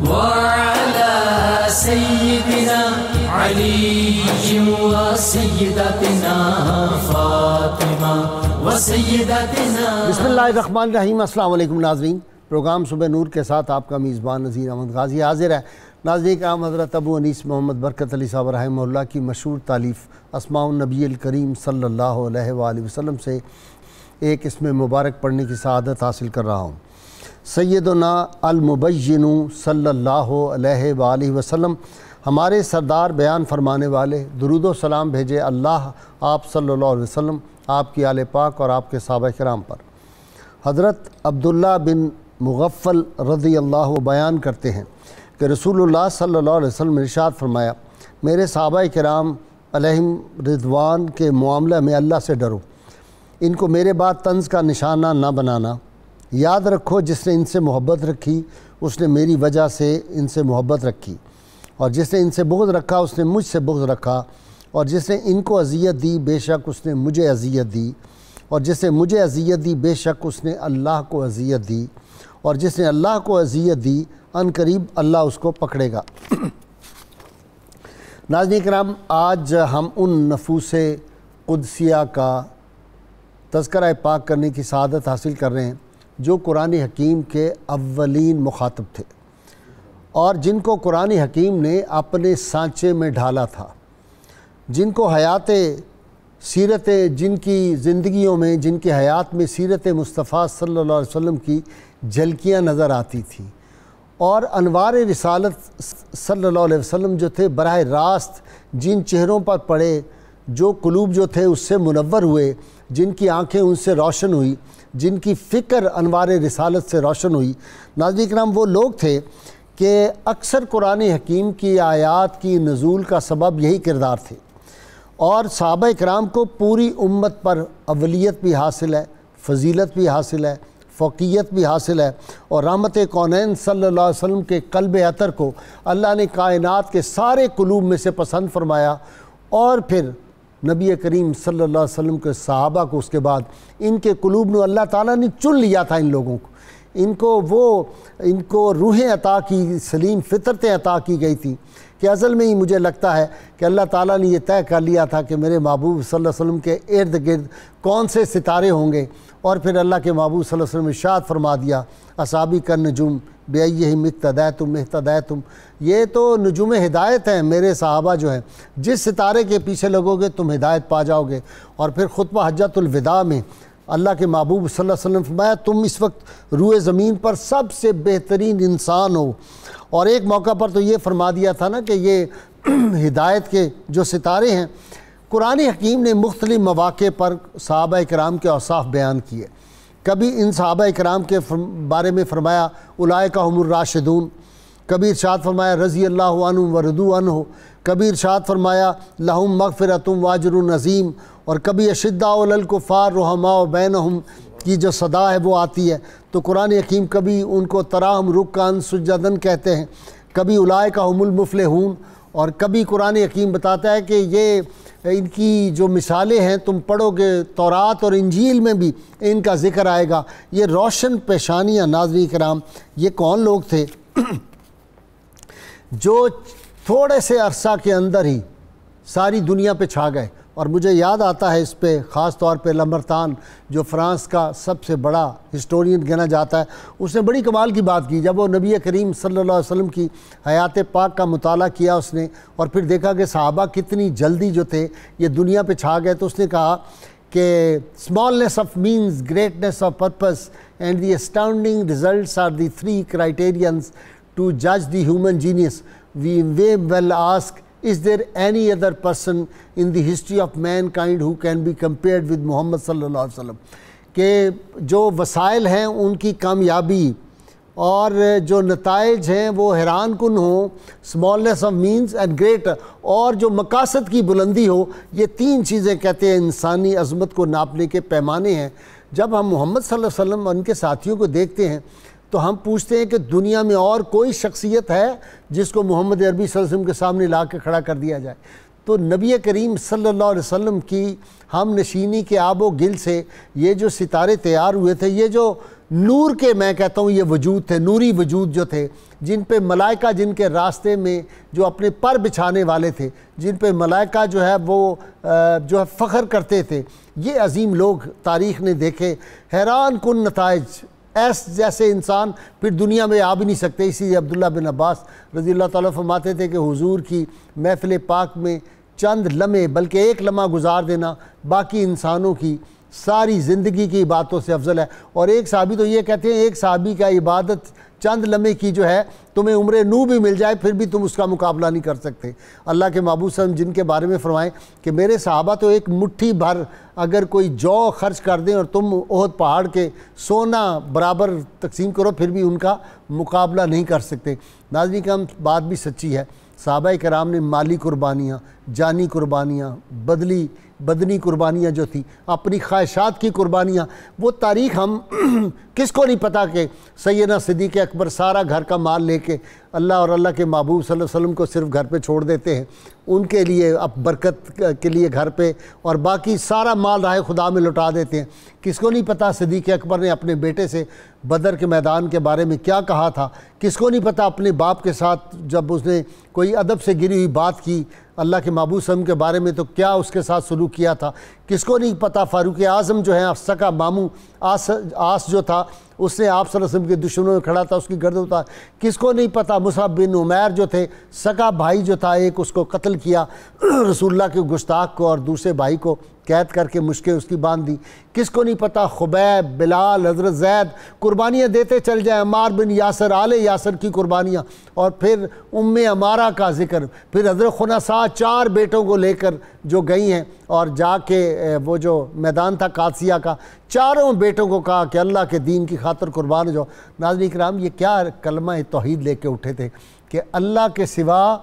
وعلى سيدنا علي وسيدتنا فاطمہ وسيدتنا. بسم اللہ الرحمن الرحیم. السلام علیکم ناظرین. پروگرام صبح نور کے ساتھ آپ کا میزبان نذیر احمد غازی حاضر ہے. ناظرین کرام، حضرت ابو انیس محمد برکت علی صاحب رحمہ اللہ کی مشہور تالیف اسماء النبی الکریم صلی اللہ علیہ وآلہ وسلم سے ایک اسم مبارک پڑھنے کی سعادت حاصل کر رہا ہوں. سیدنا المبین صلی اللہ علیہ وآلہ وسلم، ہمارے سردار بیان فرمانے والے، درود و سلام بھیجے اللہ آپ صلی اللہ علیہ وسلم، آپ کی آل پاک اور آپ کے صحابہ کرام پر. حضرت عبداللہ بن مغفل رضی اللہ بیان کرتے ہیں کہ رسول اللہ صلی اللہ علیہ وسلم نے ارشاد فرمایا، میرے صحابہ کرام علیہم رضوان کے معاملہ میں اللہ سے ڈرو، ان کو میرے بعد طنز کا نشانہ نہ بنانا. یاد رکھو جس نے ان سے محبت رکھی اس نے میری وجہ سے ان سے محبت رکھی، اور جس نے ان سے بغض رکھا اس نے مجھ سے بغض رکھا، اور جس نے ان کو اذیت دی بے شک اس نے مجھے اذیت دی، اور جس نے مجھے اذیت دی بے شک اس نے اللہ کو اذیت دی، اور جس نے اللہ کو اذیت دی ان قریب اللہ اس کو پکڑے گا. ناظرین کرام، آج ہم ان نفوس قدسیہ کا تذکرہ پاک کرنے کی سعادت حاصل کر رہے ہیں جو قرآن حکیم کے اولین مخاطب تھے، اور جن کو قرآن حکیم نے اپنے سانچے میں ڈھالا تھا، جن کو حیات سیرت، جن کی زندگیوں میں، جن کی حیات میں سیرت مصطفیٰ صلی اللہ علیہ وسلم کی جھلکیاں نظر آتی تھیں، اور انوار رسالت صلی اللہ علیہ وسلم جو تھے براہ راست جن چہروں پر پڑے، جو قلوب جو تھے اس سے منور ہوئے، جن کی آنکھیں ان سے روشن ہوئی، جن کی فکر انوار رسالت سے روشن ہوئی. ناظرین کرام، وہ لوگ تھے کہ اکثر قرآن حکیم کی آیات کی نزول کا سبب یہی کردار تھے، اور صحابہ کرام کو پوری امت پر اولیت بھی حاصل ہے، فضیلت بھی حاصل ہے، فوقیت بھی حاصل ہے، اور رحمت کونین صلی اللہ علیہ وسلم کے قلب عطر کو اللہ نے کائنات کے سارے قلوب میں سے پسند فرمایا، اور پھر نبی کریم صلی اللہ علیہ وسلم کے صحابہ کو اس کے بعد ان کے قلوب میں اللہ تعالیٰ نے چن لیا تھا. ان لوگوں کو ان کو روحیں عطا کی، سلیم فطرتیں عطا کی گئی تھی کہ ازل میں ہی مجھے لگتا ہے کہ اللہ تعالیٰ نے یہ طے کر لیا تھا کہ میرے محبوب صلی اللہ علیہ وسلم کے ارد گرد کون سے ستارے ہوں گے، اور پھر اللہ کے محبوب صلی اللہ علیہ وسلم نے ارشاد فرما دیا، اصحابی کا نجوم بِأَيِّهِمْ اقْتَدَيْتُمْ اهْتَدَيْتُمْ، یہ تو نجوم ہدایت ہیں میرے صحابہ جو ہیں، جس ستارے کے پیچھے لگو گے تم ہدایت پا جاؤ گے. اور پھر خطبہ حجۃ الوداع میں اللہ کے محبوب صلی اللہ علیہ وسلم فرمایا، تم اس وقت روئے زمین پر سب سے بہترین انسان ہو. اور ایک موقع پر تو یہ فرما دیا تھا نا کہ یہ ہدایت کے جو ستارے ہیں، قرآن حکیم نے مختلف مواقع پر صحابہ کرام کے اوصاف بیان کیے. کبھی ان صحابہ کرام کے بارے میں فرمایا اولئک هم الراشدون، کبھی ارشاد فرمایا رضی اللہ عنہم ورضوا عنہ، کبھی ارشاد فرمایا لہم مغفرۃ واجر عظیم، اور کبھی اشداء علی الکفار رحماء بینہم کی جو صدا ہے وہ آتی ہے. تو قرآن حکیم کبھی ان کو تراہم رکعا سجدا کہتے ہیں، کبھی اولئک هم المفلحون، اور کبھی قرآن حکیم بتاتا ہے کہ یہ ان کی جو مثالیں ہیں تم پڑھو گے تورات اور انجیل میں بھی ان کا ذکر آئے گا. یہ روشن پیشانیاں ناظرین کرام، یہ کون لوگ تھے جو تھوڑے سے عرصہ کے اندر ہی ساری دنیا پہ چھا گئے. اور مجھے یاد آتا ہے اس پہ خاص طور پہ لمبرتان جو فرانس کا سب سے بڑا ہسٹورین گنا جاتا ہے، اس نے بڑی کمال کی بات کی. جب وہ نبی کریم صلی اللہ علیہ وسلم کی حیات پاک کا مطالعہ کیا اس نے، اور پھر دیکھا کہ صحابہ کتنی جلدی جو تھے یہ دنیا پہ چھا گئے، تو اس نے کہا کہ smallness of means, greatness of purpose and the astounding results are the 3 criterions to جج the human genius. We may well ask, is there any other person in the history of mankind who can be compared with محمد صلی اللہ علیہ وسلم؟ کہ جو وسائل ہیں ان کی کامیابی اور جو نتائج ہیں وہ حیران کن ہوں، smallness of means and great، اور جو مقاصد کی بلندی ہو. یہ 3 چیزیں کہتے ہیں انسانی عظمت کو ناپنے کے پیمانے ہیں. جب ہم محمد صلی اللہ علیہ وسلم اور ان کے ساتھیوں کو دیکھتے ہیں تو ہم پوچھتے ہیں کہ دنیا میں اور کوئی شخصیت ہے جس کو محمد عربی صلی اللہ علیہ وسلم کے سامنے لا کے کھڑا کر دیا جائے؟ تو نبی کریم صلی اللہ علیہ وسلم کی ہم نشینی کے آب و گل سے یہ جو ستارے تیار ہوئے تھے، یہ جو نور کے میں کہتا ہوں یہ وجود تھے، نوری وجود جو تھے، جن پہ ملائکہ جن کے راستے میں جو اپنے پر بچھانے والے تھے، جن پہ ملائکہ جو ہے وہ جو ہے فخر کرتے تھے، یہ عظیم لوگ تاریخ نے دیکھے، حیران کن نتائج، جیسے انسان پھر دنیا میں آ بھی نہیں سکتے۔ اسی لیے عبداللہ بن عباس رضی اللہ تعالیٰ فرماتے تھے کہ حضور کی محفل پاک میں چند لمحے بلکہ ایک لمحہ گزار دینا باقی انسانوں کی ساری زندگی کی باتوں سے افضل ہے۔ اور ایک صحابی تو یہ کہتے ہیں ایک صحابی کا عبادت چند لمحے کی جو ہے تمہیں عمر نو بھی مل جائے پھر بھی تم اس کا مقابلہ نہیں کر سکتے۔ اللہ کے محبوب صلی اللہ علیہ وسلم جن کے بارے میں فرمائیں کہ میرے صحابہ تو ایک مٹھی بھر اگر کوئی جو خرچ کر دیں اور تم احد پہاڑ کے سونا برابر تقسیم کرو پھر بھی ان کا مقابلہ نہیں کر سکتے۔ ناظرین کرام بات بھی سچی ہے، صحابہ کرام نے مالی قربانیاں، جانی قربانیاں، بدنی قربانیاں جو تھی، اپنی خواہشات کی قربانیاں، وہ تاریخ ہم کس کو نہیں پتہ کہ سیدنا صدیق اکبر سارا گھر کا مال لے کے اللہ اور اللہ کے محبوب صلی اللہ علیہ وسلم کو صرف گھر پہ چھوڑ دیتے ہیں، ان کے لیے اب برکت کے لیے گھر پہ، اور باقی سارا مال راہ خدا میں لٹا دیتے ہیں۔ کس کو نہیں پتہ صدیق اکبر نے اپنے بیٹے سے بدر کے میدان کے بارے میں کیا کہا تھا، کس کو نہیں پتہ اپنے باپ کے ساتھ جب اس نے کوئی ادب سے گری ہوئی بات کی اللہ کے محبوب صلی اللہ علیہ وسلم کے بارے میں تو کیا اس کے ساتھ سلوک کیا تھا، کس کو نہیں پتہ فاروق اعظم جو ہے سکا ماموں آس جو تھا اس نے آپ صلی اللہ علیہ وسلم کے دشمنوں میں کھڑا تھا، اس کی گردن اتار، کس کو نہیں پتہ مصعب بن عمیر جو تھے سکا بھائی جو تھا ایک، اس کو قتل کیا رسول اللہ کے گستاخ کو اور دوسرے بھائی کو قید کر کے مشکیں اس کی باندھ دی، کس کو نہیں پتہ خبیب، بلال، حضرت زید قربانیاں دیتے چل جائیں، عمار بن یاسر، آل یاسر کی قربانیاں، اور پھر ام عمارہ کا ذکر، پھر حضرت خنساء 4 بیٹوں کو لے کر جو گئی ہیں اور جا کے وہ جو میدان تھا قادسیہ کا 4 بیٹوں کو کہا کہ اللہ کے دین کی خاطر قربان ہو جاؤ۔ ناظرین کرام یہ کیا کلمہ توحید لے کے اٹھے تھے کہ اللہ کے سوا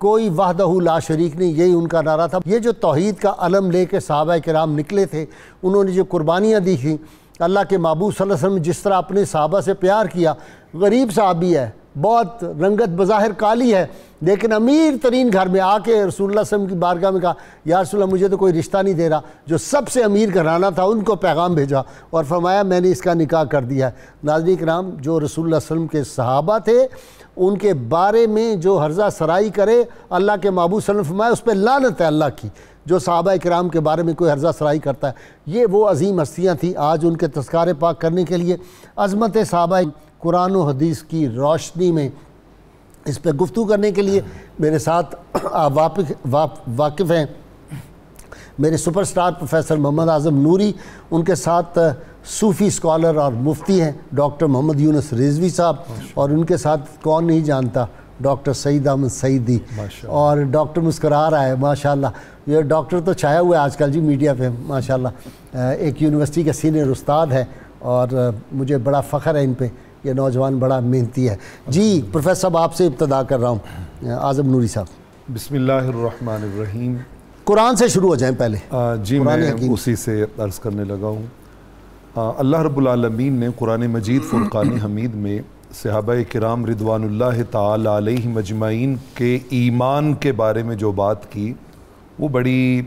کوئی وحدہ لا شریک نہیں، یہی ان کا نعرہ تھا۔ یہ جو توحید کا علم لے کے صحابہ کرام نکلے تھے، انہوں نے جو قربانیاں دی تھیں، اللہ کے محبوب صلی اللہ علیہ وسلم جس طرح اپنے صحابہ سے پیار کیا، غریب صحابی ہے، بہت رنگت بظاہر کالی ہے، لیکن امیر ترین گھر میں آ کے رسول اللہ صلی اللہ علیہ وسلم کی بارگاہ میں کہا یا رسول اللہ مجھے تو کوئی رشتہ نہیں دے رہا، جو سب سے امیر گھرانہ تھا ان کو پیغام بھیجا اور فرمایا میں نے اس کا نکاح کر دیا ہے۔ ناظرین کرام جو رسول اللہ صلی اللہ علیہ وسلم کے صحابہ تھے ان کے بارے میں جو ہرزہ سرائی کرے اللہ کے محبوب صلی اللہ علیہ وسلم فرمایا اس پہ لعنت ہے اللہ کی، جو صحابہ کرام کے بارے میں کوئی ہرزہ سرائی کرتا ہے۔ یہ وہ عظیم ہستیاں تھیں، آج ان کے تذکارے پاک کرنے کے لیے عظمت صحابہ قرآن و حدیث کی روشنی میں اس پہ گفتگو کرنے کے لیے میرے ساتھ واقف ہیں میرے super star professor Muhammad Azam نوری، ان کے ساتھ صوفی اسکالر اور مفتی ہیں ڈاکٹر محمد یونس رضوی صاحب، اور ان کے ساتھ کون نہیں جانتا ڈاکٹر سعید احمد سعیدی، اور ڈاکٹر مسکرا رہا ہے ماشاءاللہ، یہ ڈاکٹر تو چھایا ہوا ہے آج کل جی میڈیا پہ ماشاءاللہ، ایک یونیورسٹی کا سینئر استاد ہے اور مجھے بڑا فخر ہے ان پہ، یہ نوجوان بڑا محنتی ہے۔ جی پروفیسر صاحب آپ سے ابتدا کر رہا ہوں، اعظم نوری صاحب۔ بسم اللہ الرحمن الرحیم۔ قرآن سے شروع ہو جائیں پہلے۔ جی میں اسی سے عرض کرنے لگا ہوں۔ اللہ رب العالمین نے قرآن مجید فرقان حمید میں صحابہ کرام رضوان اللہ تعالی علیہم اجمعین کے ایمان کے بارے میں جو بات کی وہ بڑی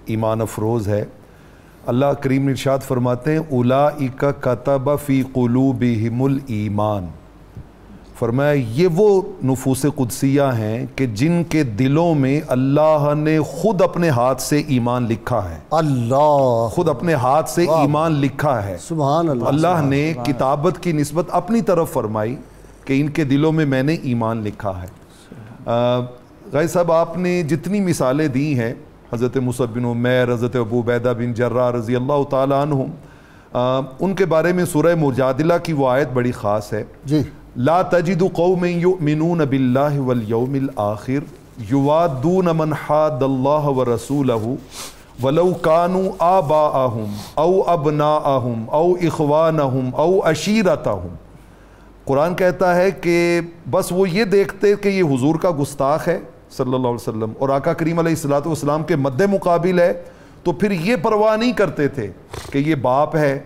ایمان افروز ہے۔ اللہ کریم نے ارشاد فرماتے ہیں اولئک کتب فی قلوبہم الایمان، فرمایا یہ وہ نفوس قدسیہ ہیں کہ جن کے دلوں میں اللہ نے خود اپنے ہاتھ سے ایمان لکھا ہے، اللہ خود اپنے ہاتھ سے ایمان لکھا ہے۔ سبحان اللہ، اللہ نے کتابت کی نسبت اپنی طرف فرمائی کہ ان کے دلوں میں میں نے ایمان لکھا ہے۔ غازی صاحب آپ نے جتنی مثالیں دی ہیں، حضرت مصعب بن عمیر، حضرت ابو عبیدہ بن جراح رضی اللہ تعالیٰ عنہم، ان کے بارے میں سورہ مجادلہ کی وہ آیت بڑی خاص ہے، جی لا تجد قوم یؤمنون باللہ والیوم الآخر یوادون من حاد اللہ ورسولہ ولو کانوا آباءہم او ابناءہم او اخوانہم او عشیرتہم۔ قرآن کہتا ہے کہ بس وہ یہ دیکھتے کہ یہ حضور کا گستاخ ہے صلی اللہ علیہ وسلم اور آقا کریم علیہ السلام کے مد مقابل ہے، تو پھر یہ پرواہ نہیں کرتے تھے کہ یہ باپ ہے،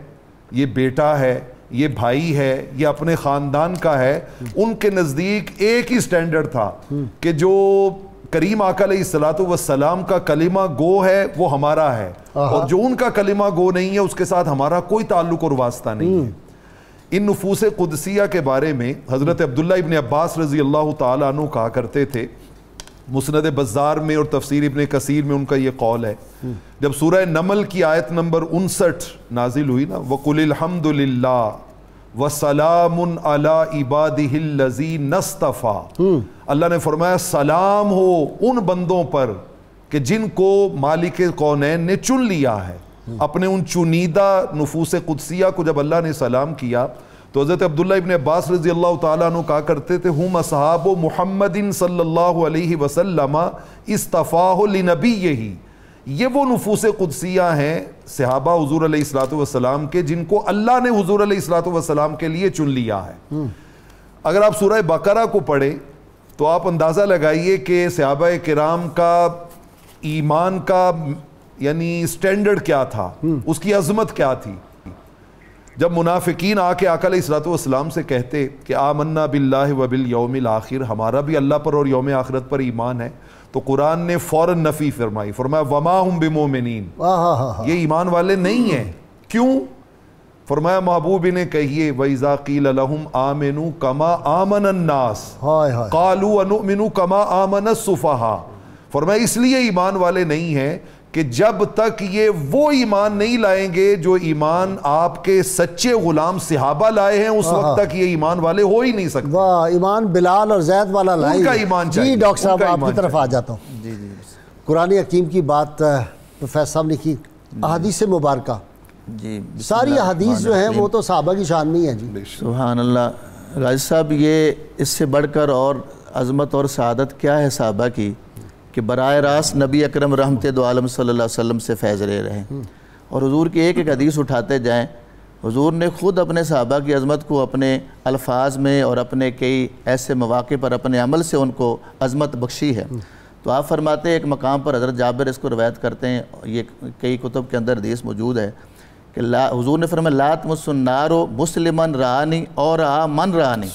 یہ بیٹا ہے، یہ بھائی ہے، یہ اپنے خاندان کا ہے۔ ان کے نزدیک ایک ہی سٹینڈرڈ تھا کہ جو کریم آقا علیہ الصلوۃ والسلام کا کلمہ گو ہے وہ ہمارا ہے، اور جو ان کا کلمہ گو نہیں ہے اس کے ساتھ ہمارا کوئی تعلق اور واسطہ نہیں ہے۔ ان نفوس قدسیہ کے بارے میں حضرت عبداللہ ابن عباس رضی اللہ تعالیٰ عنہ کہا کرتے تھے، مسند بزار میں اور تفسیر ابن کثیر میں ان کا یہ قول ہے، جب سورہ نمل کی آیت نمبر 59 نازل ہوئی نا، وَقُلِ الْحَمْدُ لِلَّهِ وَسَلَامٌ عَلَىٰ عِبَادِهِ الَّذِينَ اصْطَفَىٰ، اللہ نے فرمایا سلام ہو ان بندوں پر کہ جن کو مالک کونین نے چن لیا ہے۔ اپنے ان چنیدہ نفوس قدسیہ کو جب اللہ نے سلام کیا تو حضرت عبداللہ ابن عباس رضی اللہ تعالیٰ عنہ کہا کرتے تھے، ہم اصحاب محمد صلی اللہ علیہ وسلم اصطفاہ لنبیہ، یہ وہ نفوس قدسیہ ہیں صحابہ حضور علیہ الصلوۃ والسلام کے جن کو اللہ نے حضور علیہ الصلوۃ والسلام کے لیے چن لیا ہے۔ اگر آپ سورہ بقرہ کو پڑھیں تو آپ اندازہ لگائیے کہ صحابہ کرام کا ایمان کا یعنی سٹینڈرڈ کیا تھا، اس کی عظمت کیا تھی۔ جب منافقین آ کے آقا علیہ الصلوۃ والسلام سے کہتے کہ آمنا باللہ وبالیوم الآخر، ہمارا بھی اللہ پر اور یوم آخرت پر ایمان ہے، تو قرآن نے فوراً نفی فرمائی، فرمایا وما ہم بمومنین، یہ ایمان والے نہیں ہیں۔ کیوں؟ فرمایا محبوب انہیں کہیے وَإِذَا قِيلَ لَهُمْ آمِنُوا كَمَا آمَنَ النَّاسِ قَالُوا وَنُؤْمِنُوا كَمَا آمَنَ السُّفَهَاءُ، فرمایا اس لیے ایمان والے نہیں ہیں کہ جب تک یہ وہ ایمان نہیں لائیں گے جو ایمان آپ کے سچے غلام صحابہ لائے ہیں، اس وقت تک یہ ایمان والے ہو ہی نہیں سکتے۔ واہ، ایمان بلال اور زید والا لائیں، ان کا ایمان چاہیے۔ جی ڈاکٹر صاحب آپ کی طرف آ جاتا ہوں۔ جی جی قرآن حکیم کی بات پروفیسر صاحب نے کی، احادیث مبارکہ، جی ساری احادیث جو ہیں وہ تو صحابہ کی شان میں ہیں جی۔ سبحان اللہ۔ غازی صاحب یہ اس سے بڑھ کر اور عظمت اور سعادت کیا ہے صحابہ کی کہ براہ راست نبی اکرم رحمت دو عالم صلی اللہ علیہ وسلم سے فیض لے رہے ہیں، اور حضور کی ایک ایک حدیث اٹھاتے جائیں۔ حضور نے خود اپنے صحابہ کی عظمت کو اپنے الفاظ میں اور اپنے کئی ایسے مواقع پر اپنے عمل سے ان کو عظمت بخشی ہے۔ تو آپ فرماتے ہیں ایک مقام پر حضرت جابر اس کو روایت کرتے ہیں، یہ کئی کتب کے اندر حدیث موجود ہے کہ حضور نے فرمایا لا تمس النار مسلمن رانی اور من رانی،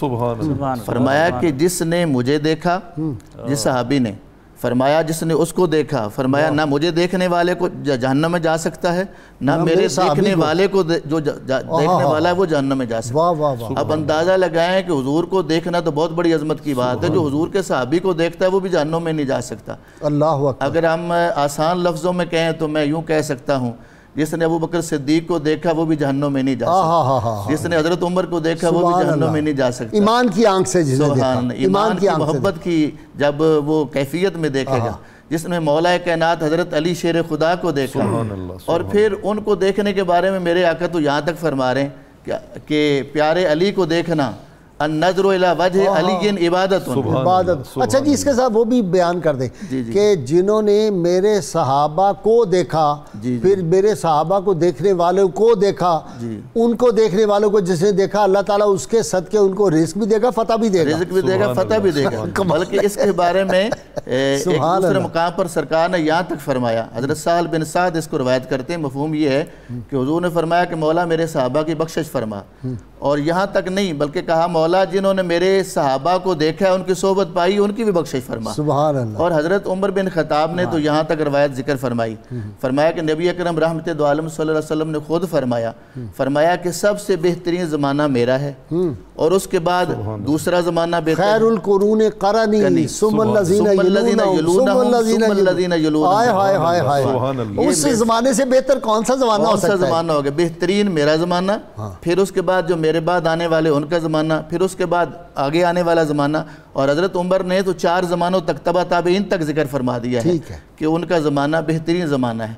فرمایا کہ جس نے مجھے دیکھا، جس صحابی نے فرمایا جس نے اس کو دیکھا، فرمایا نہ مجھے دیکھنے والے کو جہنم میں جا سکتا ہے، نہ میرے دیکھنے والے کو جو دیکھنے والا ہے وہ جہنم میں جا سکتا ہے۔ اب اندازہ لگائیں کہ حضور کو دیکھنا تو بہت بڑی عظمت کی بات ہے، جو حضور کے صحابی کو دیکھتا ہے وہ بھی جہنم میں نہیں جا سکتا۔ اللہ اکبر۔ اگر ہم آسان لفظوں میں کہیں تو میں یوں کہہ سکتا ہوں، جس نے ابو بکر صدیق کو دیکھا وہ بھی جہنم میں نہیں جا سکتا، جس نے حضرت عمر کو دیکھا وہ بھی جہنم میں نہیں جا سکتا۔ ایمان کی آنکھ سے جسے دیکھا، ایمان کی محبت کی جب وہ کیفیت میں دیکھے گا، جس نے مولا کائنات حضرت علی شیر خدا کو دیکھا، اور پھر ان کو دیکھنے کے بارے میں میرے آقا تو یہاں تک فرما رہے ہیں کہ پیارے علی کو دیکھنا النظر الی وجہ علی عبادت۔ اچھا جی، اس کے ساتھ وہ بھی بیان کر دیں کہ جنہوں نے میرے صحابہ کو دیکھا، پھر میرے صحابہ کو دیکھنے والوں کو دیکھا، ان کو دیکھنے والوں کو جس نے دیکھا، اللہ تعالیٰ اس کے صدقے ان کو رزق بھی دے گا، فتح بھی دے گا، رزق بھی دے گا، فتح بھی دے گا۔ بلکہ اس کے بارے میں ایک دوسرے مقام پر سرکار نے یہاں تک فرمایا، حضرت سہل بن سعد اس کو روایت کرتے ہیں، مفہوم یہ ہے کہ حضور نے فرمایا کہ مولا میرے صحابہ کی بخشش فرما، اور یہاں تک نہیں بلکہ کہا مولا جنہوں نے میرے صحابہ کو دیکھا ہے، ان کی صحبت پائی، ان کی بھی بخشش فرما۔ سبحان اللہ۔ اور حضرت عمر بن خطاب نے تو یہاں تک روایت ذکر فرمائی، فرمایا کہ نبی اکرم رحمت دو عالم صلی اللہ علیہ وسلم نے خود فرمایا کہ سب سے بہترین زمانہ میرا ہے، اور اس کے بعد دوسرا زمانہ بہتر خیر القرون قرنی ثم الذین یلونہم۔ ہائے ہائے ہائے ہائے، اس زمانے سے بہتر کون سا زمانہ ہو سکتا ہے؟ زمانہ ہوگا بہترین میرا زمانہ، پھر اس کے بعد جو میرے بعد آنے والے ان کا زمانہ، پھر اس کے بعد آگے آنے والا زمانہ۔ اور حضرت عمر نے تو 4 زمانوں تک تبع تابعین تک ذکر فرما دیا ہے کہ ان کا زمانہ بہترین زمانہ ہے۔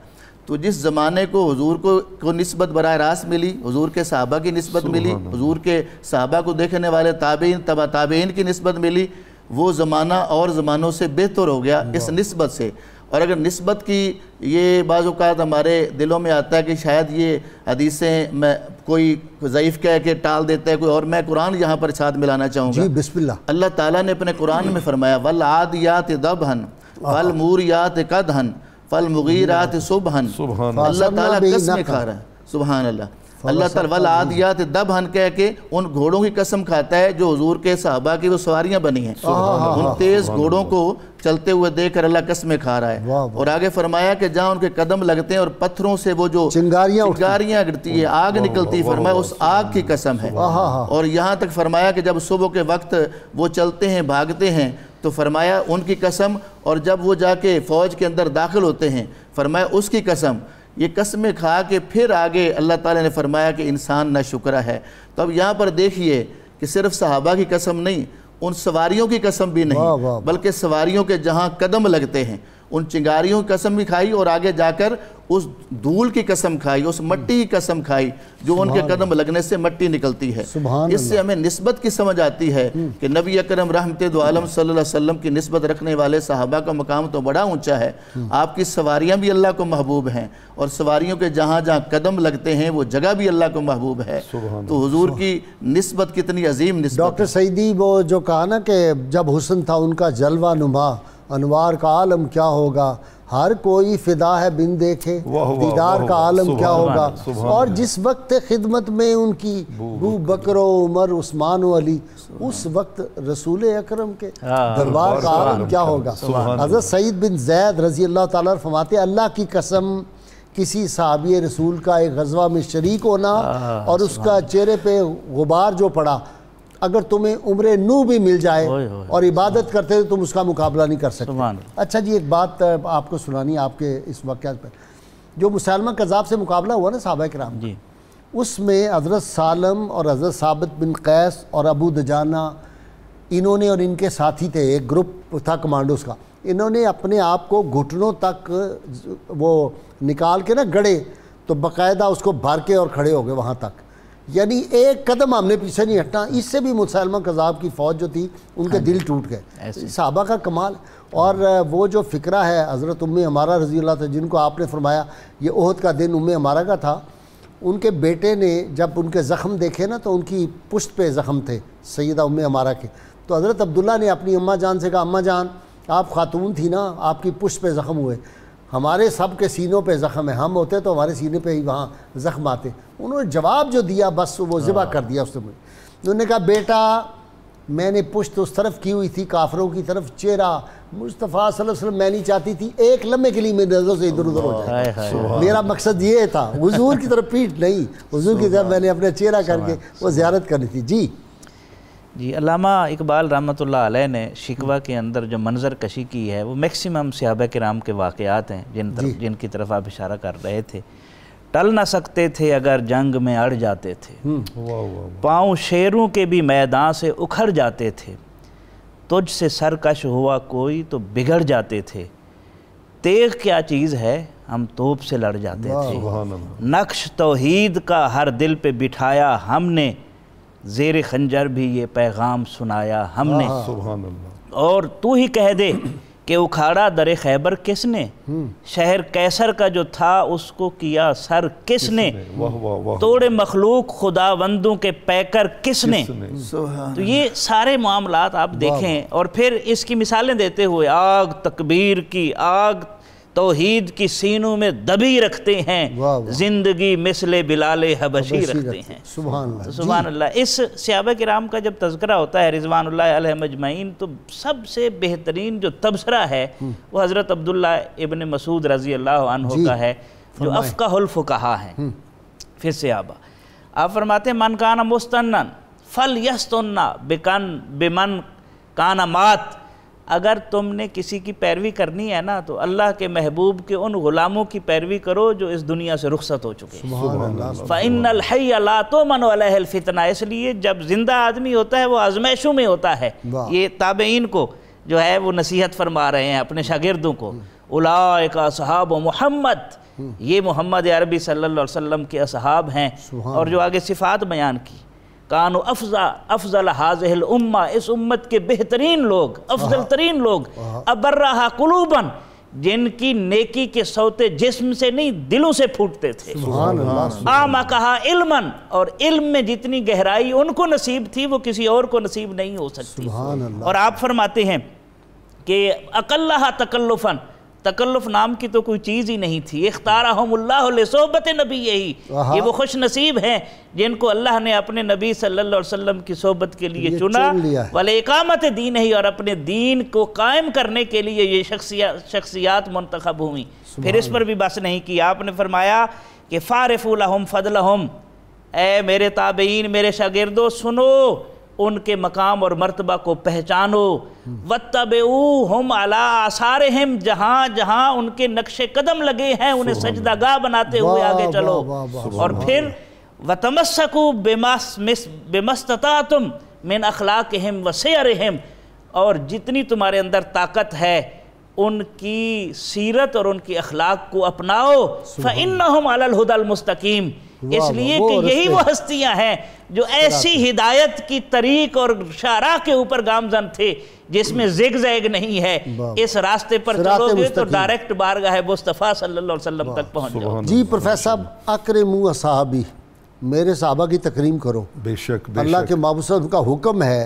تو جس زمانے کو حضور کو نسبت براہ راست ملی، حضور کے صحابہ کی نسبت ملی، حضور کے صحابہ کو دیکھنے والے تابعین تبع تابعین کی نسبت ملی، وہ زمانہ اور زمانوں سے بہتر ہو گیا اس نسبت سے۔ اور اگر نسبت کی یہ بعض اوقات ہمارے دلوں میں آتا ہے کہ شاید یہ حدیثیں میں کوئی ضعیف کہہ کے ٹال دیتا ہے کوئی، اور میں قرآن یہاں پر ساتھ ملانا چاہوں گا۔ جی بسم اللہ۔ اللہ تعالیٰ نے اپنے قرآن میں فرمایا وَالْعَادِيَاتِ ضَبْحًا وَالْمُورِيَاتِ قَدْحًا فَالْمُغِيرَاتِ صُبْحًا۔ اللہ تعالیٰ قسمیں کھا رہا ہے، سبحان اللہ۔ اللہ تعالیٰ والعادیات دبحن کہہ کے ان گھوڑوں کی قسم کھاتا ہے جو حضور کے صحابہ کی وہ سواریاں بنی ہیں، ان تیز گھوڑوں کو چلتے ہوئے دیکھ کر اللہ قسمیں کھا رہا ہے۔ اور آگے فرمایا کہ جہاں ان کے قدم لگتے ہیں اور پتھروں سے وہ جو چنگاریاں گرتی ہے، آگ نکلتی، فرمایا اس آگ کی قسم ہے۔ اور یہاں تک فرمایا کہ جب صبح کے وقت وہ چلتے ہیں بھاگتے ہیں تو فرمایا ان کی قسم، اور جب وہ جا کے فوج کے اندر داخل ہوتے ہیں فرمایا اس کی قسم۔ یہ قسمیں کھا کے پھر آگے اللہ تعالیٰ نے فرمایا کہ انسان ناشکرا ہے۔ تو اب یہاں پر دیکھیے کہ صرف صحابہ کی قسم نہیں، ان سواریوں کی قسم بھی نہیں، بلکہ سواریوں کے جہاں قدم لگتے ہیں ان چنگاریوں کی قسم بھی کھائی، اور آگے جا کر اس دھول کی قسم کھائی، اس مٹی کی قسم کھائی جو ان کے قدم لگنے سے مٹی نکلتی ہے۔ اس سے ہمیں نسبت کی سمجھ آتی ہے کہ نبی اکرم رحمت دو عالم صلی اللہ علیہ وسلم کی نسبت رکھنے والے صحابہ کا مقام تو بڑا اونچا ہے۔ آپ کی سواریاں بھی اللہ کو محبوب ہیں، اور سواریوں کے جہاں جہاں قدم لگتے ہیں وہ جگہ بھی اللہ کو محبوب ہے۔ تو حضور کی نسبت کتنی عظیم نسبت۔ ڈاکٹر سعیدی وہ جو کہا نا کہ جب حسن تھا ان کا جلوہ نما، انوار کا عالم کیا ہوگا، ہر کوئی فدا ہے بن دیکھے دیدار کا عالم کیا ہوگا۔ اور جس وقت خدمت میں ان کی ابو بکر و عمر عثمان و علی، اس وقت رسول اکرم کے دربار کا عالم کیا ہوگا۔ حضرت سعید بن زید رضی اللہ تعالیٰ فرماتے ہیں اللہ کی قسم کسی صحابی رسول کا ایک غزوہ میں شریک ہونا اور اس کا چہرے پہ غبار جو پڑا، اگر تمہیں عمر نو بھی مل جائے اور عبادت کرتے تو تم اس کا مقابلہ نہیں کر سکتے۔ اچھا جی، ایک بات آپ کو سنانی آپ کے اس واقعات پر، جو مسیلمہ کذاب سے مقابلہ ہوا نا صحابہ کرام، اس میں حضرت سالم اور حضرت ثابت بن قیس اور ابو دجانہ، انہوں نے اور ان کے ساتھی تھے، ایک گروپ تھا کمانڈوز کا، انہوں نے اپنے آپ کو گھٹنوں تک وہ نکال کے نا گڑے، تو باقاعدہ اس کو بھر کے اور کھڑے ہو گئے وہاں تک، یعنی ایک قدم ہم نے پیچھے نہیں ہٹنا۔ اس سے بھی مسیلمہ کذاب کی فوج جو تھی ان کے دل ٹوٹ گئے۔ صحابہ کا کمال، اور وہ جو فکرہ ہے حضرت ام عمارہ رضی اللہ تعالیٰ جن کو آپ نے فرمایا یہ احد کا دن ام عمارہ کا تھا، ان کے بیٹے نے جب ان کے زخم دیکھے نا تو ان کی پشت پہ زخم تھے سیدہ ام عمارہ کے، تو حضرت عبداللہ نے اپنی اماں جان سے کہا اماں جان آپ خاتون تھی نا، آپ کی پشت پہ زخم ہوئے، ہمارے سب کے سینوں پہ زخم ہے، ہم ہوتے تو ہمارے سینے پہ ہی وہاں زخم آتے۔ انہوں نے جواب جو دیا بس وہ ذبح کر دیا اس نے۔ انہوں نے کہا بیٹا میں نے پشت اس طرف کی ہوئی تھی کافروں کی طرف، چہرہ مصطفیٰ صلی اللہ علیہ وسلم میں نہیں چاہتی تھی ایک لمحے کے لیے میری نظروں سے ادھر ادھر ہو جائے، میرا مقصد یہ تھا، حضور کی طرف پیٹ نہیں، حضور کی طرف میں نے اپنا چہرہ کر کے وہ زیارت کرنی تھی۔ جی علامہ اقبال رحمۃ اللہ علیہ نے شکوہ کے اندر جو منظر کشی کی ہے وہ میکسیمم صحابہ کرام کے واقعات ہیں جن کی طرف آپ اشارہ کر رہے تھے۔ ٹل نہ سکتے تھے اگر جنگ میں اڑ جاتے تھے، پاؤں شیروں کے بھی میدان سے اکھڑ جاتے تھے، تجھ سے سرکش ہوا کوئی تو بگڑ جاتے تھے، تیغ کیا چیز ہے ہم توپ سے لڑ جاتے تھے، نقش توحید کا ہر دل پہ بٹھایا ہم نے، زیر خنجر بھی یہ پیغام سنایا ہم نے، اور تو ہی کہہ دے کہ اکھاڑا در خیبر کس نے، شہر کیسر کا جو تھا اس کو کیا سر کس نے، توڑے مخلوق خداوندوں کے پیکر کس نے۔ تو یہ سارے معاملات آپ دیکھیں، اور پھر اس کی مثالیں دیتے ہوئے آگ تکبیر کی، آگ توحید کی سینوں میں دبی رکھتے ہیں، زندگی مثل بلال حبشی رکھتے ہیں۔ سبحان اللہ۔ اس صحابہ کرام کا جب تذکرہ ہوتا ہے رضوان اللہ علیہ مجمعین، تو سب سے بہترین جو تبصرہ ہے وہ حضرت عبداللہ ابن مسعود رضی اللہ عنہ کا ہے، جو افقہ الفقہا ہیں پھر صحابہ۔ آپ فرماتے ہیں من کان مستنن فلیستن بمن کان مات، اگر تم نے کسی کی پیروی کرنی ہے نا تو اللہ کے محبوب کے ان غلاموں کی پیروی کرو جو اس دنیا سے رخصت ہو چکے ہیں۔ فَإِنَّ الْحَيَّ لَا تُؤْمَنُ عَلَيْهِ الْفِتْنَةُ، اس لیے جب زندہ آدمی ہوتا ہے وہ آزمائشوں میں ہوتا ہے۔ یہ تابعین کو جو ہے وہ نصیحت فرما رہے ہیں اپنے شاگردوں کو، اولئک اصحاب محمد، یہ محمد عربی صلی اللہ علیہ وسلم کے اصحاب ہیں، اور جو آگے صفات بیان کی، کانو افضل حاضح الامہ، اس امت کے بہترین لوگ، افضل ترین لوگ، ابرہا قلوباً، جن کی نیکی کے سوتے جسم سے نہیں دلوں سے پھوٹتے تھے، اعمقہا علماً، اور علم میں جتنی گہرائی ان کو نصیب تھی وہ کسی اور کو نصیب نہیں ہو سکتی۔ اور آپ فرماتے ہیں کہ اقلہا تکلفاً تکلف نام کی تو کوئی چیز ہی نہیں تھی. اختارہم اللہ لصحبت نبی ہی, یہ وہ خوش نصیب ہیں جن کو اللہ نے اپنے نبی صلی اللہ علیہ وسلم کی صحبت کے لیے چنا, وَلِإِقَامَتِ دِینِهِ, اور اپنے دین کو قائم کرنے کے لیے یہ شخصیات منتخب ہوئیں. پھر اس پر بھی بس نہیں کی, آپ نے فرمایا کہ فَعْرِفُوا لَهُمْ فَضْلَهُمْ, اے میرے تابعین, میرے شاگردوں, سنو ان کے مقام اور مرتبہ کو پہچانو. وَاتَّبِعُوهُمْ عَلَىٰ آثَارِهِمْ, جہاں جہاں ان کے نقش قدم لگے ہیں انہیں سجدہ گاہ بناتے ہوئے آگے چلو. اور پھر وَتَمَسَّكُوا بِمَا اسْتَطَعْتُمْ مِنْ أَخْلَاقِهِمْ وَسِيَرِهِمْ, اور جتنی تمہارے اندر طاقت ہے ان کی سیرت اور ان کی اخلاق کو اپناؤ. فَإِنَّهُمْ عَلَى الْهُدَى الْمُسْتَقِيمِ, اس لیے کہ یہی وہ ہستیاں ہیں جو ایسی ہدایت کی طریق اور شاہراہ کے اوپر گامزن تھے جس میں زگ زیگ نہیں ہے. اس راستے پر چلو گے تو ڈائریکٹ بارگاہ مصطفیٰ صلی اللہ علیہ وسلم تک پہنچ جاؤ. جی پروفیسر صاحب, اکرموا اصحابی, میرے صحابہ کی تکریم کرو. بے شک اللہ کے محبوب صلی اللہ علیہ وسلم کا حکم ہے,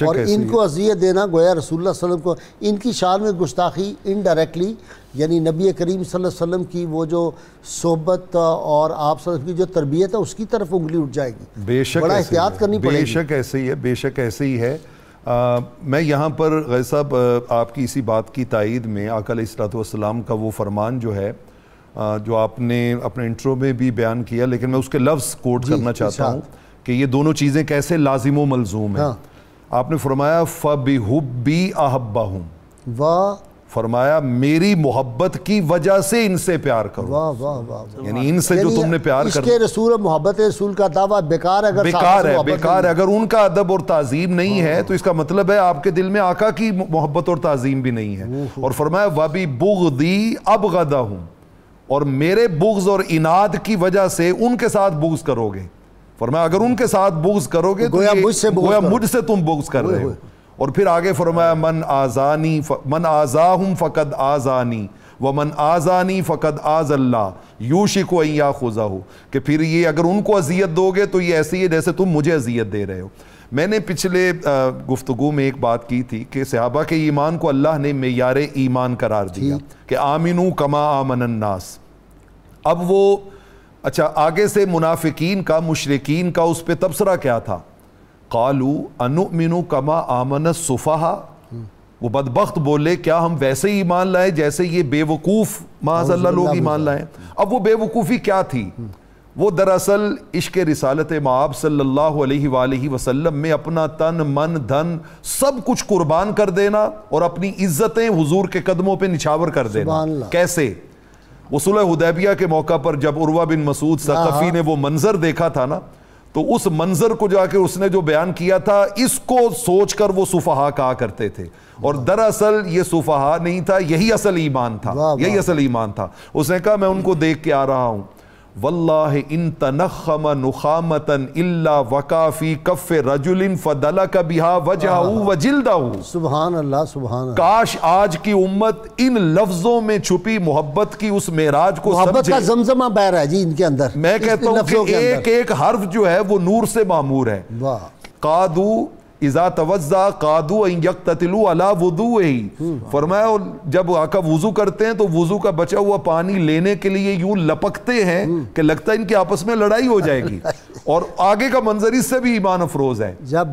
اور ان کو اذیت دینا گویا رسول اللہ صلی اللہ علیہ وسلم کو ان کی شان میں گستاخی انڈائریکٹلی, یعنی نبی کریم صلی اللہ علیہ وسلم کی وہ جو صحبت اور آپ صلی اللہ علیہ وسلم کی جو تربیت ہے اس کی طرف انگلی اٹھ جائے گی. بے شک بڑا احتیاط کرنی پڑے گی. بے شک ایسے ہی ہے, بے شک ایسے ہی ہے. میں یہاں پر غازی صاحب آپ کی اسی بات کی تائید میں آقا علیہ الصلوۃ والسلام کا وہ فرمان جو ہے جو آپ نے اپنے انٹرو میں بھی بیان کیا, لیکن میں اس کے لفظ کوٹ کرنا چاہتا ہوں کہ یہ دونوں چیزیں کیسے لازم و ملزوم ہیں. آپ نے فرمایا فَبِحُبِّی أَحَبَّهُمْ, فرمایا میری محبت کی وجہ سے ان سے پیار کرو. واہ واہ واہ, یعنی ان سے جو تم نے پیار کر, اس کے رسول محبت رسول کا دعویٰ بیکار ہے بیکار ہے اگر ان کا ادب اور تعظیم نہیں ہے, تو اس کا مطلب ہے آپ کے دل میں آقا کی محبت اور تعظیم بھی نہیں ہے. اور فرمایا وَبِبُغْضِی أَبْغَضَهُمْ, اور میرے بغض اور عناد کی وجہ سے ان کے ساتھ بغض کرو گے. فرمایا اگر ان کے ساتھ بغض کرو گے تو گویا مجھ سے تم بغض کر رہے ہو. اور پھر آگے فرمایا من آذاہم فقد آذانی ومن آذانی فقد آذ اللہ یوشک ان یاخذہ, کہ پھر یہ اگر ان کو اذیت دو گے تو یہ ایسی ہے جیسے تم مجھے اذیت دے رہے ہو. میں نے پچھلے گفتگو میں ایک بات کی تھی کہ صحابہ کے ایمان کو اللہ نے معیار ایمان قرار دیا کہ آمنو کما آمن الناس. اب وہ اچھا آگے سے منافقین کا, مشرکین کا اس پہ تبصرہ کیا تھا؟ قالوا انؤمن کما آمن السفہاء, وہ بدبخت بولے کیا ہم ویسے ہی ایمان لائے جیسے یہ بے وقوف معاذ اللہ لوگ ایمان لائے. اب وہ بے وقوفی کیا تھی؟ وہ دراصل عشق رسالت مآب صلی اللہ علیہ وآلہ وسلم میں اپنا تن من دھن سب کچھ قربان کر دینا اور اپنی عزتیں حضور کے قدموں پہ نچھاور کر دینا. کیسے؟ وہ صلح حدیبیہ کے موقع پر جب عروہ بن مسعود ثقفی نے وہ منظر دیکھا تھا نا, تو اس منظر کو جا کے اس نے جو بیان کیا تھا, اس کو سوچ کر وہ صفحاء کہا کرتے تھے. اور دراصل یہ صفحاء نہیں تھا, یہی اصل ایمان تھا, یہی اصل ایمان تھا. اس نے کہا میں ان کو دیکھ کے آ رہا ہوں, واللہ ان تنخم نخامتا الا وقع فی کف رجل فدلک بہا وجہہ وجلدہ. سبحان اللہ سبحان اللہ. کاش آج کی امت ان لفظوں میں چھپی محبت کی اس معراج کو سمجھے. محبت کا زمزمہ بہ رہا ہے جی ان کے اندر. میں کہتا ہوں کہ ایک ایک حرف جو ہے وہ نور سے معمور ہے. قادو اذا توضا قادو ان یقتتلوا علی وضوئہ, فرمایا جب آقا وضو کرتے ہیں تو وضو کا بچا ہوا پانی لینے کے لیے یوں لپکتے ہیں کہ لگتا ہے ان کی آپس میں لڑائی ہو جائے گی. اور آگے کا منظر اس سے بھی ایمان افروز ہے جب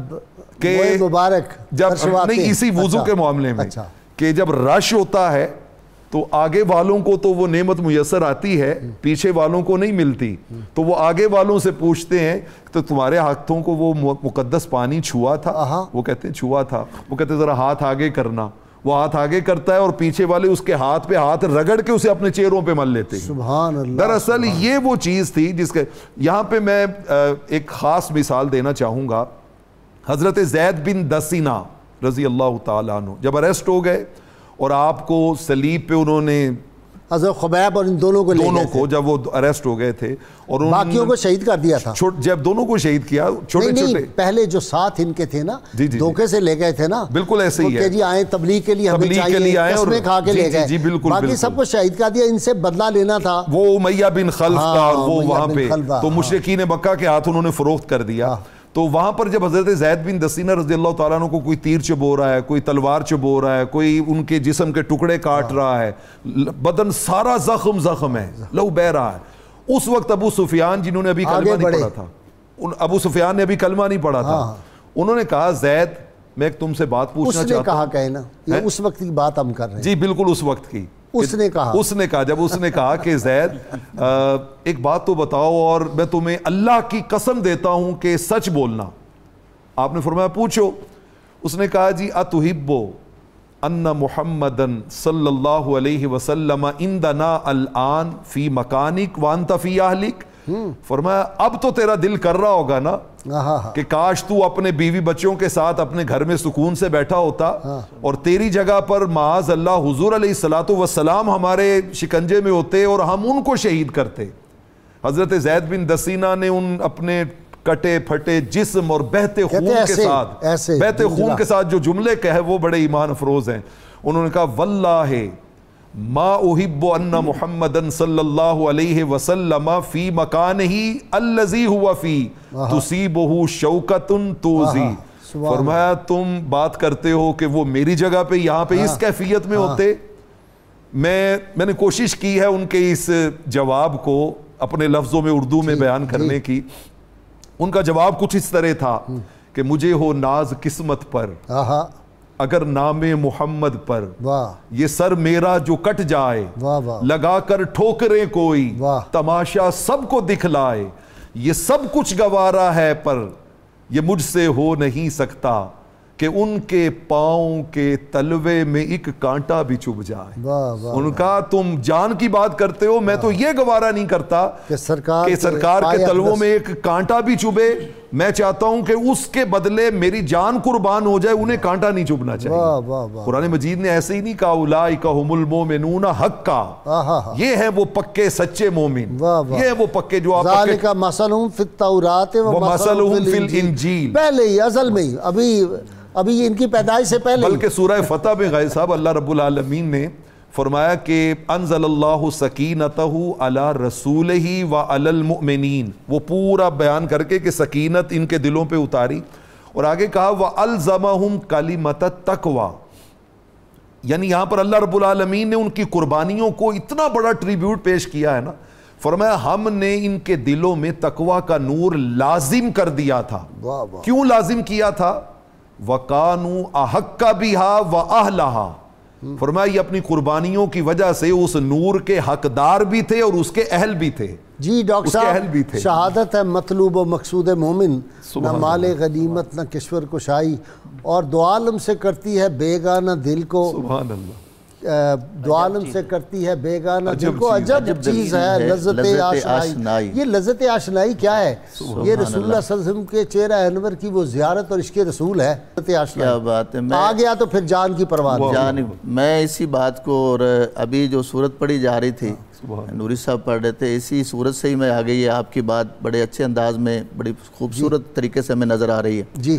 کہ مبارک جب نہیں اسی وضو کے معاملے میں کہ جب رش ہوتا ہے تو آگے والوں کو تو وہ نعمت میسر آتی ہے, پیچھے والوں کو نہیں ملتی, تو وہ آگے والوں سے پوچھتے ہیں تو تمہارے ہاتھوں کو وہ مقدس پانی چھوا تھا؟ وہ کہتے ہیں چھوا تھا. وہ کہتے ہیں ذرا ہاتھ آگے کرنا. وہ ہاتھ آگے کرتا ہے اور پیچھے والے اس کے ہاتھ پہ ہاتھ رگڑ کے اسے اپنے چہروں پہ مل لیتے ہیں. سبحان اللہ. دراصل یہ وہ چیز تھی جس کے یہاں پہ میں ایک خاص مثال دینا چاہوں گا. حضرت زید بن دسینہ رضی اللہ تعالیٰ عنہ جب اریسٹ ہو گئے اور آپ کو صلیب پہ انہوں نے حضرت خبیب اور ان دونوں کو جب وہ اریسٹ ہو گئے تھے اور باقیوں کو شہید کر دیا تھا. جب دونوں کو شہید کیا, چھوٹے چھوٹے پہلے جو ساتھ ان کے تھے نا, دھوکے سے لے گئے تھے نا, بالکل ایسے ہی ہے جی آئیں تبلیغ کے لیے ہمیں چاہیے, قسمیں کھا کے لے گئے, باقی سب کو شہید کر دیا. ان سے بدلہ لینا تھا. وہ امیہ بن خلف کا, اور وہ وہاں پہ تو مشرکین مکہ کے ہاتھ انہوں نے فروخت کر دیا. تو وہاں پر جب حضرت زید بن دسینہ رضی اللہ تعالیٰ عنہ کو کوئی تیر چبو رہا ہے, کوئی تلوار چبو رہا ہے, کوئی ان کے جسم کے ٹکڑے کاٹ رہا ہے, بدن سارا زخم ہے, لہو بہہ رہا ہے, اس وقت ابو سفیان جنہوں نے ابھی کلمہ نہیں پڑھا تھا, ابو سفیان نے ابھی کلمہ نہیں پڑھا تھا, انہوں نے کہا زید میں ایک تم سے بات پوچھنا چاہتا ہوں. اس نے کہا کہنا, یہ اس وقت کی بات ہم کر رہے ہیں. جی بالکل اس وقت کی. اس نے کہا جب اس نے کہا کہ زید ایک بات تو بتاؤ اور میں تمہیں اللہ کی قسم دیتا ہوں کہ سچ بولنا. آپ نے فرمایا پوچھو. اس نے کہا جی اتحبو ان محمدن صلی اللہ علیہ وسلم عندنا الان فی مکانک وانت فی اہلک. فرمایا اب تو تیرا دل کر رہا ہوگا نا کہ کاش تو اپنے بیوی بچوں کے ساتھ اپنے گھر میں سکون سے بیٹھا ہوتا اور تیری جگہ پر معاذ اللہ حضور علیہ الصلوۃ والسلام ہمارے شکنجے میں ہوتے اور ہم ان کو شہید کرتے. حضرت زید بن دسینہ نے ان اپنے کٹے پھٹے جسم اور بہتے خون کے ساتھ جو جملے کہے وہ بڑے ایمان افروز ہیں. انہوں نے کہا واللہ ما احب ان محمدن صلی اللہ علیہ وسلم فی مکانہ الذی ہوا فی تصیبہ شوکۃ توزی. فرمایا تم بات کرتے ہو کہ وہ میری جگہ پہ یہاں پہ اس کیفیت میں ہوتے. میں نے کوشش کی ہے ان کے اس جواب کو اپنے لفظوں میں اردو میں بیان کرنے کی. ان کا جواب کچھ اس طرح تھا کہ مجھے ہو ناز قسمت پر اگر نام محمد پر یہ سر میرا جو کٹ جائے, لگا کر ٹھوکریں کوئی تماشا سب کو دکھلائے, یہ سب کچھ گوارا ہے پر یہ مجھ سے ہو نہیں سکتا کہ ان کے پاؤں کے تلوے میں ایک کانٹا بھی چبھ جائے. ان کا تم جان کی بات کرتے ہو, میں تو یہ گوارا نہیں کرتا کہ سرکار کے تلووں میں ایک کانٹا بھی چبھے. میں چاہتا ہوں کہ اس کے بدلے میری جان قربان ہو جائے, انہیں کانٹا نہیں چبھنا چاہیے. قرآن مجید نے ایسے ہی نہیں کہا اولئک هم المؤمنون حقا, یہ ہیں وہ پکے سچے مومن, یہ ہیں وہ پکے جو آپ ذالک مثلہم فی التوراۃ ومثلہم فی الانجیل. پہلے ہی ازل میں ہی ابھی ان کی پیدائش سے پہلے, بلکہ سورہ فتح میں غازی صاحب اللہ رب العالمین نے فرمایا کہ انزل اللہ سکینتہ علی رسولہ وعلی المؤمنین, وہ پورا بیان کر کے کہ سکینت ان کے دلوں پہ اتاری, اور آگے کہا وَأَلْزَمَهُمْ كَلِمَةَ التَّقْوَى. یعنی یہاں پر اللہ رب العالمین نے ان کی قربانیوں کو اتنا بڑا ٹریبیوٹ پیش کیا ہے نا. فرمایا ہم نے ان کے دلوں میں تقوی کا نور لازم کر دیا تھا. کیوں لازم کیا تھا؟ وَقَانُوا أَحَقَّ بِهَا وَأَهْلَهَا. فرمایا یہ اپنی قربانیوں کی وجہ سے اس نور کے حقدار بھی تھے اور اس کے اہل بھی تھے. جی ڈاکٹر صاحب, شہادت ہے مطلوب و مقصود مومن, نہ مال غنیمت نہ کشور کشائی, اور دو عالم سے کرتی ہے بیگانہ دل کو, سبحان اللہ, دو عالم سے کرتی ہے بیگانہ دل کو. عجب چیز ہے لذت آشنائی. یہ لذت آشنائی کیا ہے؟ یہ رسول اللہ صلی اللہ علیہ وسلم کے چہرہ انور کی وہ زیارت اور عشق رسول ہے. کیا بات ہے, آ گیا تو پھر جان کی پرواہ نہیں. میں اسی بات کو, اور ابھی جو صورت پڑھی جا رہی تھی نوری صاحب پڑھ رہے تھے, اسی صورت سے ہی میں آ گئی ہے. آپ کی بات بڑے اچھے انداز میں بڑی خوبصورت طریقے سے ہمیں نظر آ رہی ہے. جی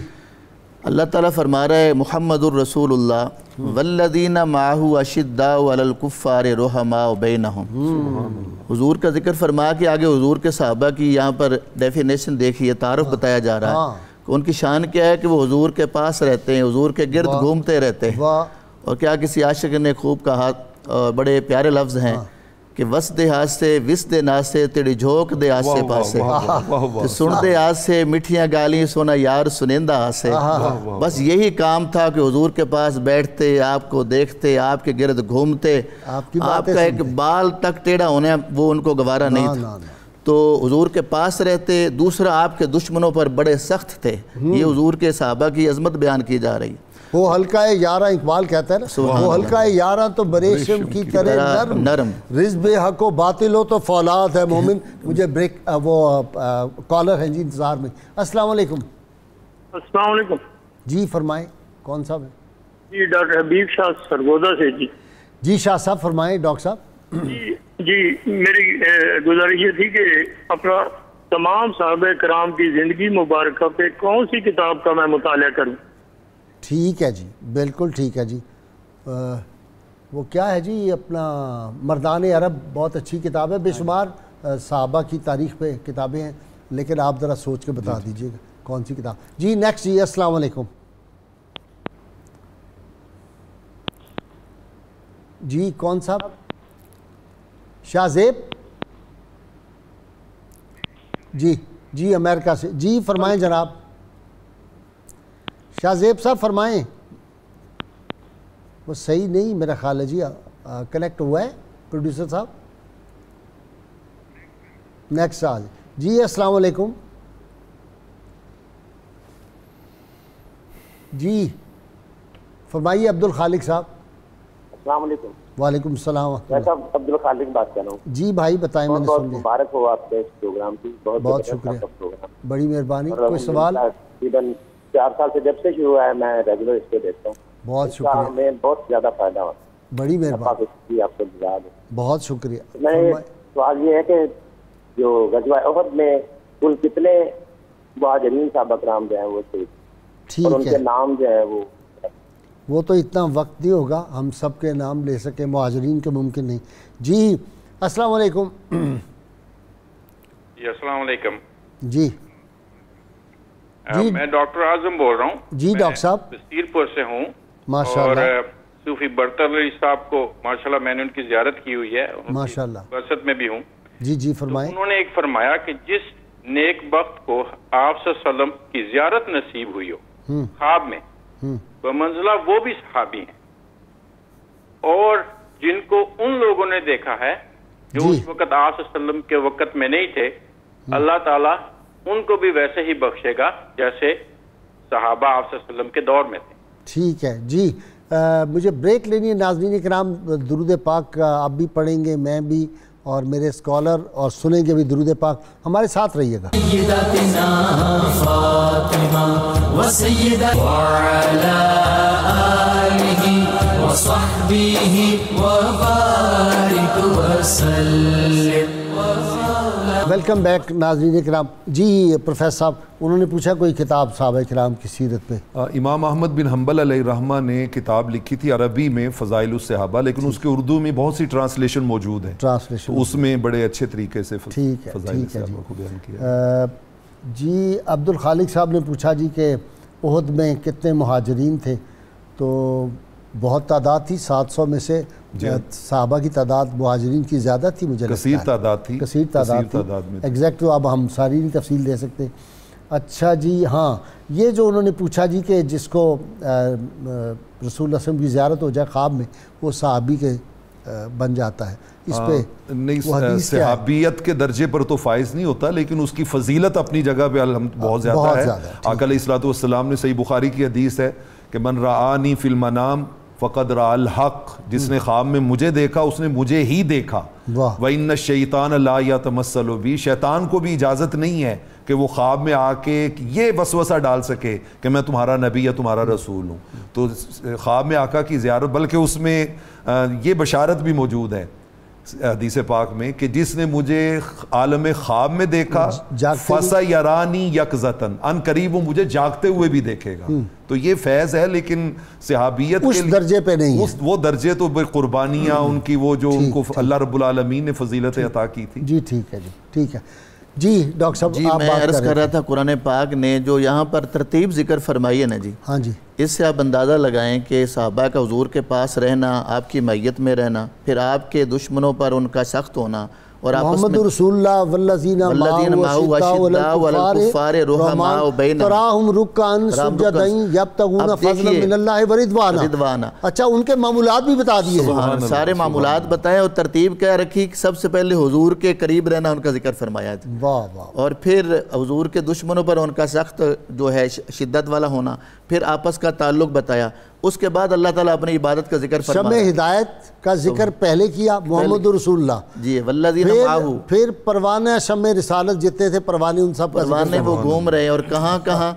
اللہ تعالیٰ فرما رہا ہے محمد الرسول اللہ والذین معہ اشداء علی الکفار رحماء بینہم. حضور کا ذکر فرما کے آگے حضور کے صحابہ کی یہاں پر ڈیفینیشن دیکھیے, تعارف بتایا جا رہا ہے کہ ان کی شان کیا ہے کہ وہ حضور کے پاس رہتے ہیں, حضور کے گرد گھومتے رہتے ہیں. اور کیا کسی عاشق نے خوب کہا, بڑے پیارے لفظ ہیں کہ وس دے ہاتھ سے وس دے ناس سے تیڑی جھوک دے آس سے پاس سے, سن دے آس سے مٹھیاں گالیاں سونا یار سنیندہ آس سے. بس یہی کام تھا کہ حضور کے پاس بیٹھتے, آپ کو دیکھتے, آپ کے گرد گھومتے, آپ کا ایک بال تک ٹیڑھا ہونے وہ ان کو گوارا نہیں تھا. تو حضور کے پاس رہتے. دوسرا آپ کے دشمنوں پر بڑے سخت تھے. یہ حضور کے صحابہ کی عظمت بیان کی جا رہی. وہ حلقہ یاراں اقبال کہتا ہے نا, وہ حلقہ یاراں تو بریشم کی طرح نرم, رزق حق و باطل ہو تو فولاد ہے مومن. مجھے بریک وہ کالر ہیں جی انتظار میں. السلام علیکم. السلام علیکم. جی فرمائیں, کون صاحب ہیں؟ جی ڈاکٹر حبیب شاہ سرگودا سے. جی شاہ صاحب فرمائیں. ڈاکٹر صاحب جی میری گزارش یہ تھی کہ اپنا تمام صحابہ کرام کی زندگی مبارکہ پہ کون سی کتاب کا میں مطالعہ کروں؟ ٹھیک ہے جی, بالکل ٹھیک ہے جی. وہ کیا ہے جی اپنا مردان عرب, بہت اچھی کتاب ہے. بے شمار صحابہ کی تاریخ پہ کتابیں ہیں, لیکن آپ ذرا سوچ کے بتا دیجئے گا. کون سی کتاب. جی نیکسٹ جی السلام علیکم. جی کون صاحب؟ شاہ زیب جی. جی امریکہ سے. جی فرمائیں جناب. شاہ زیب صاحب فرمائیں. وہ صحیح نہیں میرا خیال ہے جی. کنیکٹ ہوا ہے پروڈیوسر صاحب. نیکسٹ آج. جی السلام علیکم. جی فرمائیے عبد الخالق صاحب. السلام علیکم. وعلیکم السلام. میں صاحب عبد الخالق بات کر رہا ہوں. جی بھائی بتائیں. میں نے بہت سن لیا. مبارک ہو آپ کے اس پروگرام کی. بہت شکریہ. بڑی مہربانی. کوئی سوال؟ تقریباً 4 سال سے جب سے شروع ہوا ہے میں ریگولر اس کو دیکھتا ہوں. بہت شکریہ. ہمیں بہت زیادہ فائدہ ہوا. بڑی مہربانی. آپ کو یاد ہے. بہت شکریہ. میں سوال یہ ہے کہ جو غزوہ احد میں کل کتنے مہاجرین صحابہ کرام جو ہیں وہ تھے اور ان کے نام جو ہیں وہ تو اتنا وقت نہیں ہوگا ہم سب کے نام لے سکیں. مہاجرین کے ممکن نہیں. جی السلام علیکم. جی السلام علیکم. جی میں ڈاکٹر اعظم بول رہا ہوں. جی ڈاکٹر صاحب. بستیر پور سے ہوں. ماشاءاللہ. اور صوفی برطر علی صاحب کو ماشاءاللہ میں نے ان کی زیارت کی ہوئی ہے. ماشاءاللہ. برست میں بھی ہوں. جی جی فرمائیں. انہوں نے ایک فرمایا کہ جس نیک بخت کو آپ صلی اللہ علیہ وسلم کی زیارت نصیب ہوئی ہو خواب میں بمنزلہ وہ بھی صحابی ہیں اور جن کو ان لوگوں نے دیکھا ہے جو اس وقت آپ صلی اللہ علیہ وسلم کے وقت میں نہیں تھے اللہ تعالیٰ ان کو بھی ویسے ہی بخشے گا جیسے صحابہ آپ صلی اللہ علیہ وسلم کے دور میں تھے. ٹھیک ہے جی. مجھے بریک لینی ہے. ناظرین کرام درود پاک آپ بھی پڑھیں گے میں بھی اور میرے اسکالر اور سنیں گے بھی درود پاک. ہمارے ساتھ رہیے گا. سیدتنا فاطمہ و سیدہ وعلا آلہ و صحبہ و بارک وسلم. ویلکم بیک ناظرین کرام. جی پروفیسر صاحب انہوں نے پوچھا کوئی کتاب صحابہ کرام کی سیرت پہ. امام احمد بن حنبل علیہ الرحمہ نے کتاب لکھی تھی عربی میں فضائل الصحابہ لیکن اس کے اردو میں بہت سی ٹرانسلیشن موجود ہیں. اس میں بڑے اچھے طریقے سے فضائل الصحابہ کو بیان کیا. جی عبد الخالق صاحب نے پوچھا جی کہ احد میں کتنے مہاجرین تھے تو بہت تعداد تھی. 700 میں سے صحابہ کی تعداد مہاجرین کی زیادہ تھی. مجھے کثیر تعداد تھی. ایگزیکٹ اب ہم ساری نہیں تفصیل دے سکتے. اچھا جی ہاں یہ جو انہوں نے پوچھا جی کہ جس کو رسول اللہ صلی اللہ علیہ وسلم کی زیارت ہو جائے خواب میں وہ صحابی کے بن جاتا ہے. اس پہ نہیں صحابیت کے درجے پر تو فائز نہیں ہوتا لیکن اس کی فضیلت اپنی جگہ پہ بہت زیادہ ہے. آقا علیہ الصلوۃ والسلام نے صحیح بخاری کی حدیث ہے کہ من رآنی فی المنام فقد رأى الحق. جس نے خواب میں مجھے دیکھا اس نے مجھے ہی دیکھا. وَإِنَّ الشَّيْطَانَ لَا يَتَمَثَّلُ بِي. شیطان کو بھی اجازت نہیں ہے کہ وہ خواب میں آ کے یہ وسوسہ ڈال سکے کہ میں تمہارا نبی یا تمہارا رسول ہوں. تو خواب میں آقا کی زیارت بلکہ اس میں یہ بشارت بھی موجود ہے حدیث پاک میں کہ جس نے مجھے عالم خواب میں دیکھا فَسَيَرَانِي يَقْظَةً ان قریب وہ مجھے جاگتے ہوئے بھی دیکھے گا. تو یہ فیض ہے لیکن صحابیت اس درجے پہ نہیں ہے. وہ درجے تو قربانیاں ان کی وہ جو ان کو اللہ رب العالمین نے فضیلتیں عطا کی تھی. جی ٹھیک ہے جی ٹھیک ہے. جی ڈاکٹر صاحب جی میں عرض کر رہا تھا قرآن پاک نے جو یہاں پر ترتیب ذکر فرمائی ہے نا جی ہاں جی اس سے آپ اندازہ لگائیں کہ صحابہ کا حضور کے پاس رہنا آپ کی معیت میں رہنا پھر آپ کے دشمنوں پر ان کا سخت ہونا اور محمد رسول اللہ والذین معه اشداء علی الکفار رحماء بینہم تراہم رکعا سجدا یبتغون فضلا من اللہ ورضوانا. اچھا ان کے معمولات بھی بتا دیے ہیں. سارے معمولات بتائیں اور ترتیب کیا رکھی سب سے پہلے حضور کے قریب رہنا ان کا ذکر فرمایا ہے. واہ واہ. اور پھر حضور کے دشمنوں پر ان کا سخت جو ہے شدت والا ہونا پھر آپس کا تعلق بتایا. اس کے بعد اللہ تعالیٰ اپنی عبادت کا ذکر فرمایا. شمع ہدایت کا ذکر پہلے کیا محمد رسول اللہ جی والذین معه. پھر پروانہ شمع رسالت جتنے تھے پروانے ان سب کا پروانے وہ گھوم رہے اور کہاں کہاں.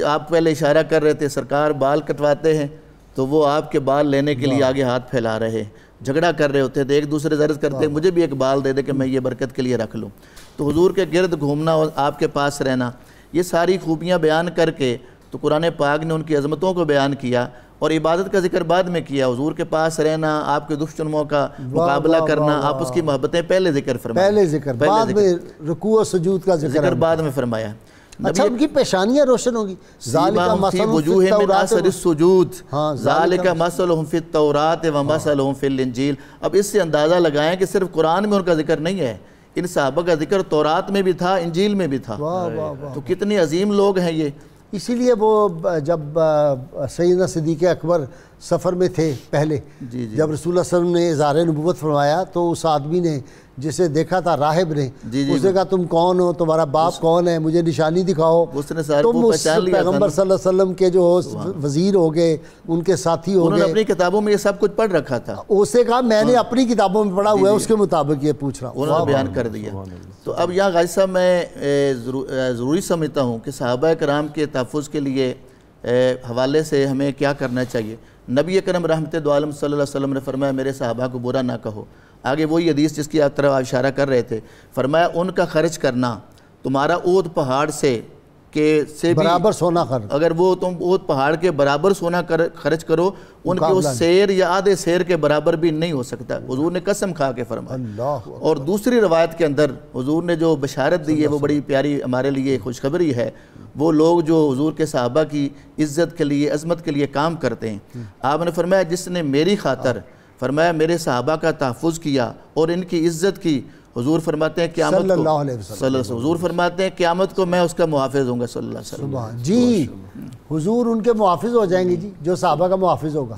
آپ پہلے اشارہ کر رہے تھے سرکار بال کٹواتے ہیں تو وہ آپ کے بال لینے کے لیے آگے ہاتھ پھیلا رہے ہیں. جھگڑا کر رہے ہوتے تھے ایک دوسرے سے عرض کرتے مجھے بھی ایک بال دے دے کہ میں یہ برکت کے لیے رکھ لوں. تو حضور کے گرد گھومنا اور آپ کے پاس رہنا یہ ساری خوبیاں بیان کر کے تو قرآن پاک نے ان کی عظمتوں کو بیان کیا اور عبادت کا ذکر بعد میں کیا. حضور کے پاس رہنا آپ کے دشمنوں کا مقابلہ کرنا آپس کی محبتیں پہلے ذکر فرمایا پہلے ذکر بعد میں رکوع و سجود کا ذکر بعد میں فرمایا. اچھا ان کی پیشانیاں روشن ہوگی. سیماہم فی وجوہہم من اثر السجود ذالک مثلہم فی التوراۃ ومثلہم فی الانجیل. اب اس سے اندازہ لگائیں کہ صرف قرآن میں ان کا ذکر نہیں ہے, ان صحابہ کا ذکر تورات میں بھی تھا, انجیل میں بھی تھا. تو کتنے عظیم لوگ ہیں یہ. اسی لیے وہ جب سیدنا صدیق اکبر سفر میں تھے پہلے, جب رسول اللہ صلی اللہ علیہ وسلم نے اظہار نبوت فرمایا تو اس آدمی نے جسے دیکھا تھا راہب نے, اس نے کہا تم کون ہو, تمہارا باپ کون ہے, مجھے نشانی دکھاؤ. تم اس پیغمبر صلی اللہ علیہ وسلم کے جو وزیر ہو گئے, ان کے ساتھی ہو گئے. انہوں نے اپنی کتابوں میں یہ سب کچھ پڑھ رکھا تھا. اسے کہا میں نے اپنی کتابوں میں پڑھا ہوا ہے, اس کے مطابق یہ پوچھ رہا ہوں. انہوں نے بیان کر دیا. تو اب یہاں غازی صاحب میں ضروری سمجھتا ہوں کہ صحابہ کرام کے تحفظ کے لیے حوالے سے ہمیں کیا کرنا چاہیے. نبی اکرم رحمت دو عالم صلی اللہ علیہ وسلم نے فرمایا میرے صحابہ کو برا نہ کہو. آگے وہی حدیث جس کی آپ طرف اشارہ کر رہے تھے, فرمایا ان کا خرچ کرنا تمہارا اود پہاڑ سے بھی برابر سونا خرچ, اگر وہ تم اود پہاڑ کے برابر سونا خرچ کرو, ان کے اس سیر یا آدھے سیر کے برابر بھی نہیں ہو سکتا. حضور نے قسم کھا کے فرمایا. اور دوسری روایت کے اندر حضور نے جو بشارت دی ہے وہ بڑی پیاری ہمارے لیے خوشخبری ہے. وہ لوگ جو حضور کے صحابہ کی عزت کے لیے, عظمت کے لیے کام کرتے ہیں, آپ نے فرمایا جس نے میری خاطر فرمایا میرے صحابہ کا تحفظ کیا اور ان کی عزت کی, حضور فرماتے ہیں قیامت صلی اللہ علیہ وسلم, حضور فرماتے ہیں قیامت کو میں اس کا محافظ ہوں گا صلی اللہ علیہ وسلم. جی حضور ان کے محافظ ہو جائیں گے جی, جو صحابہ کا محافظ ہوگا.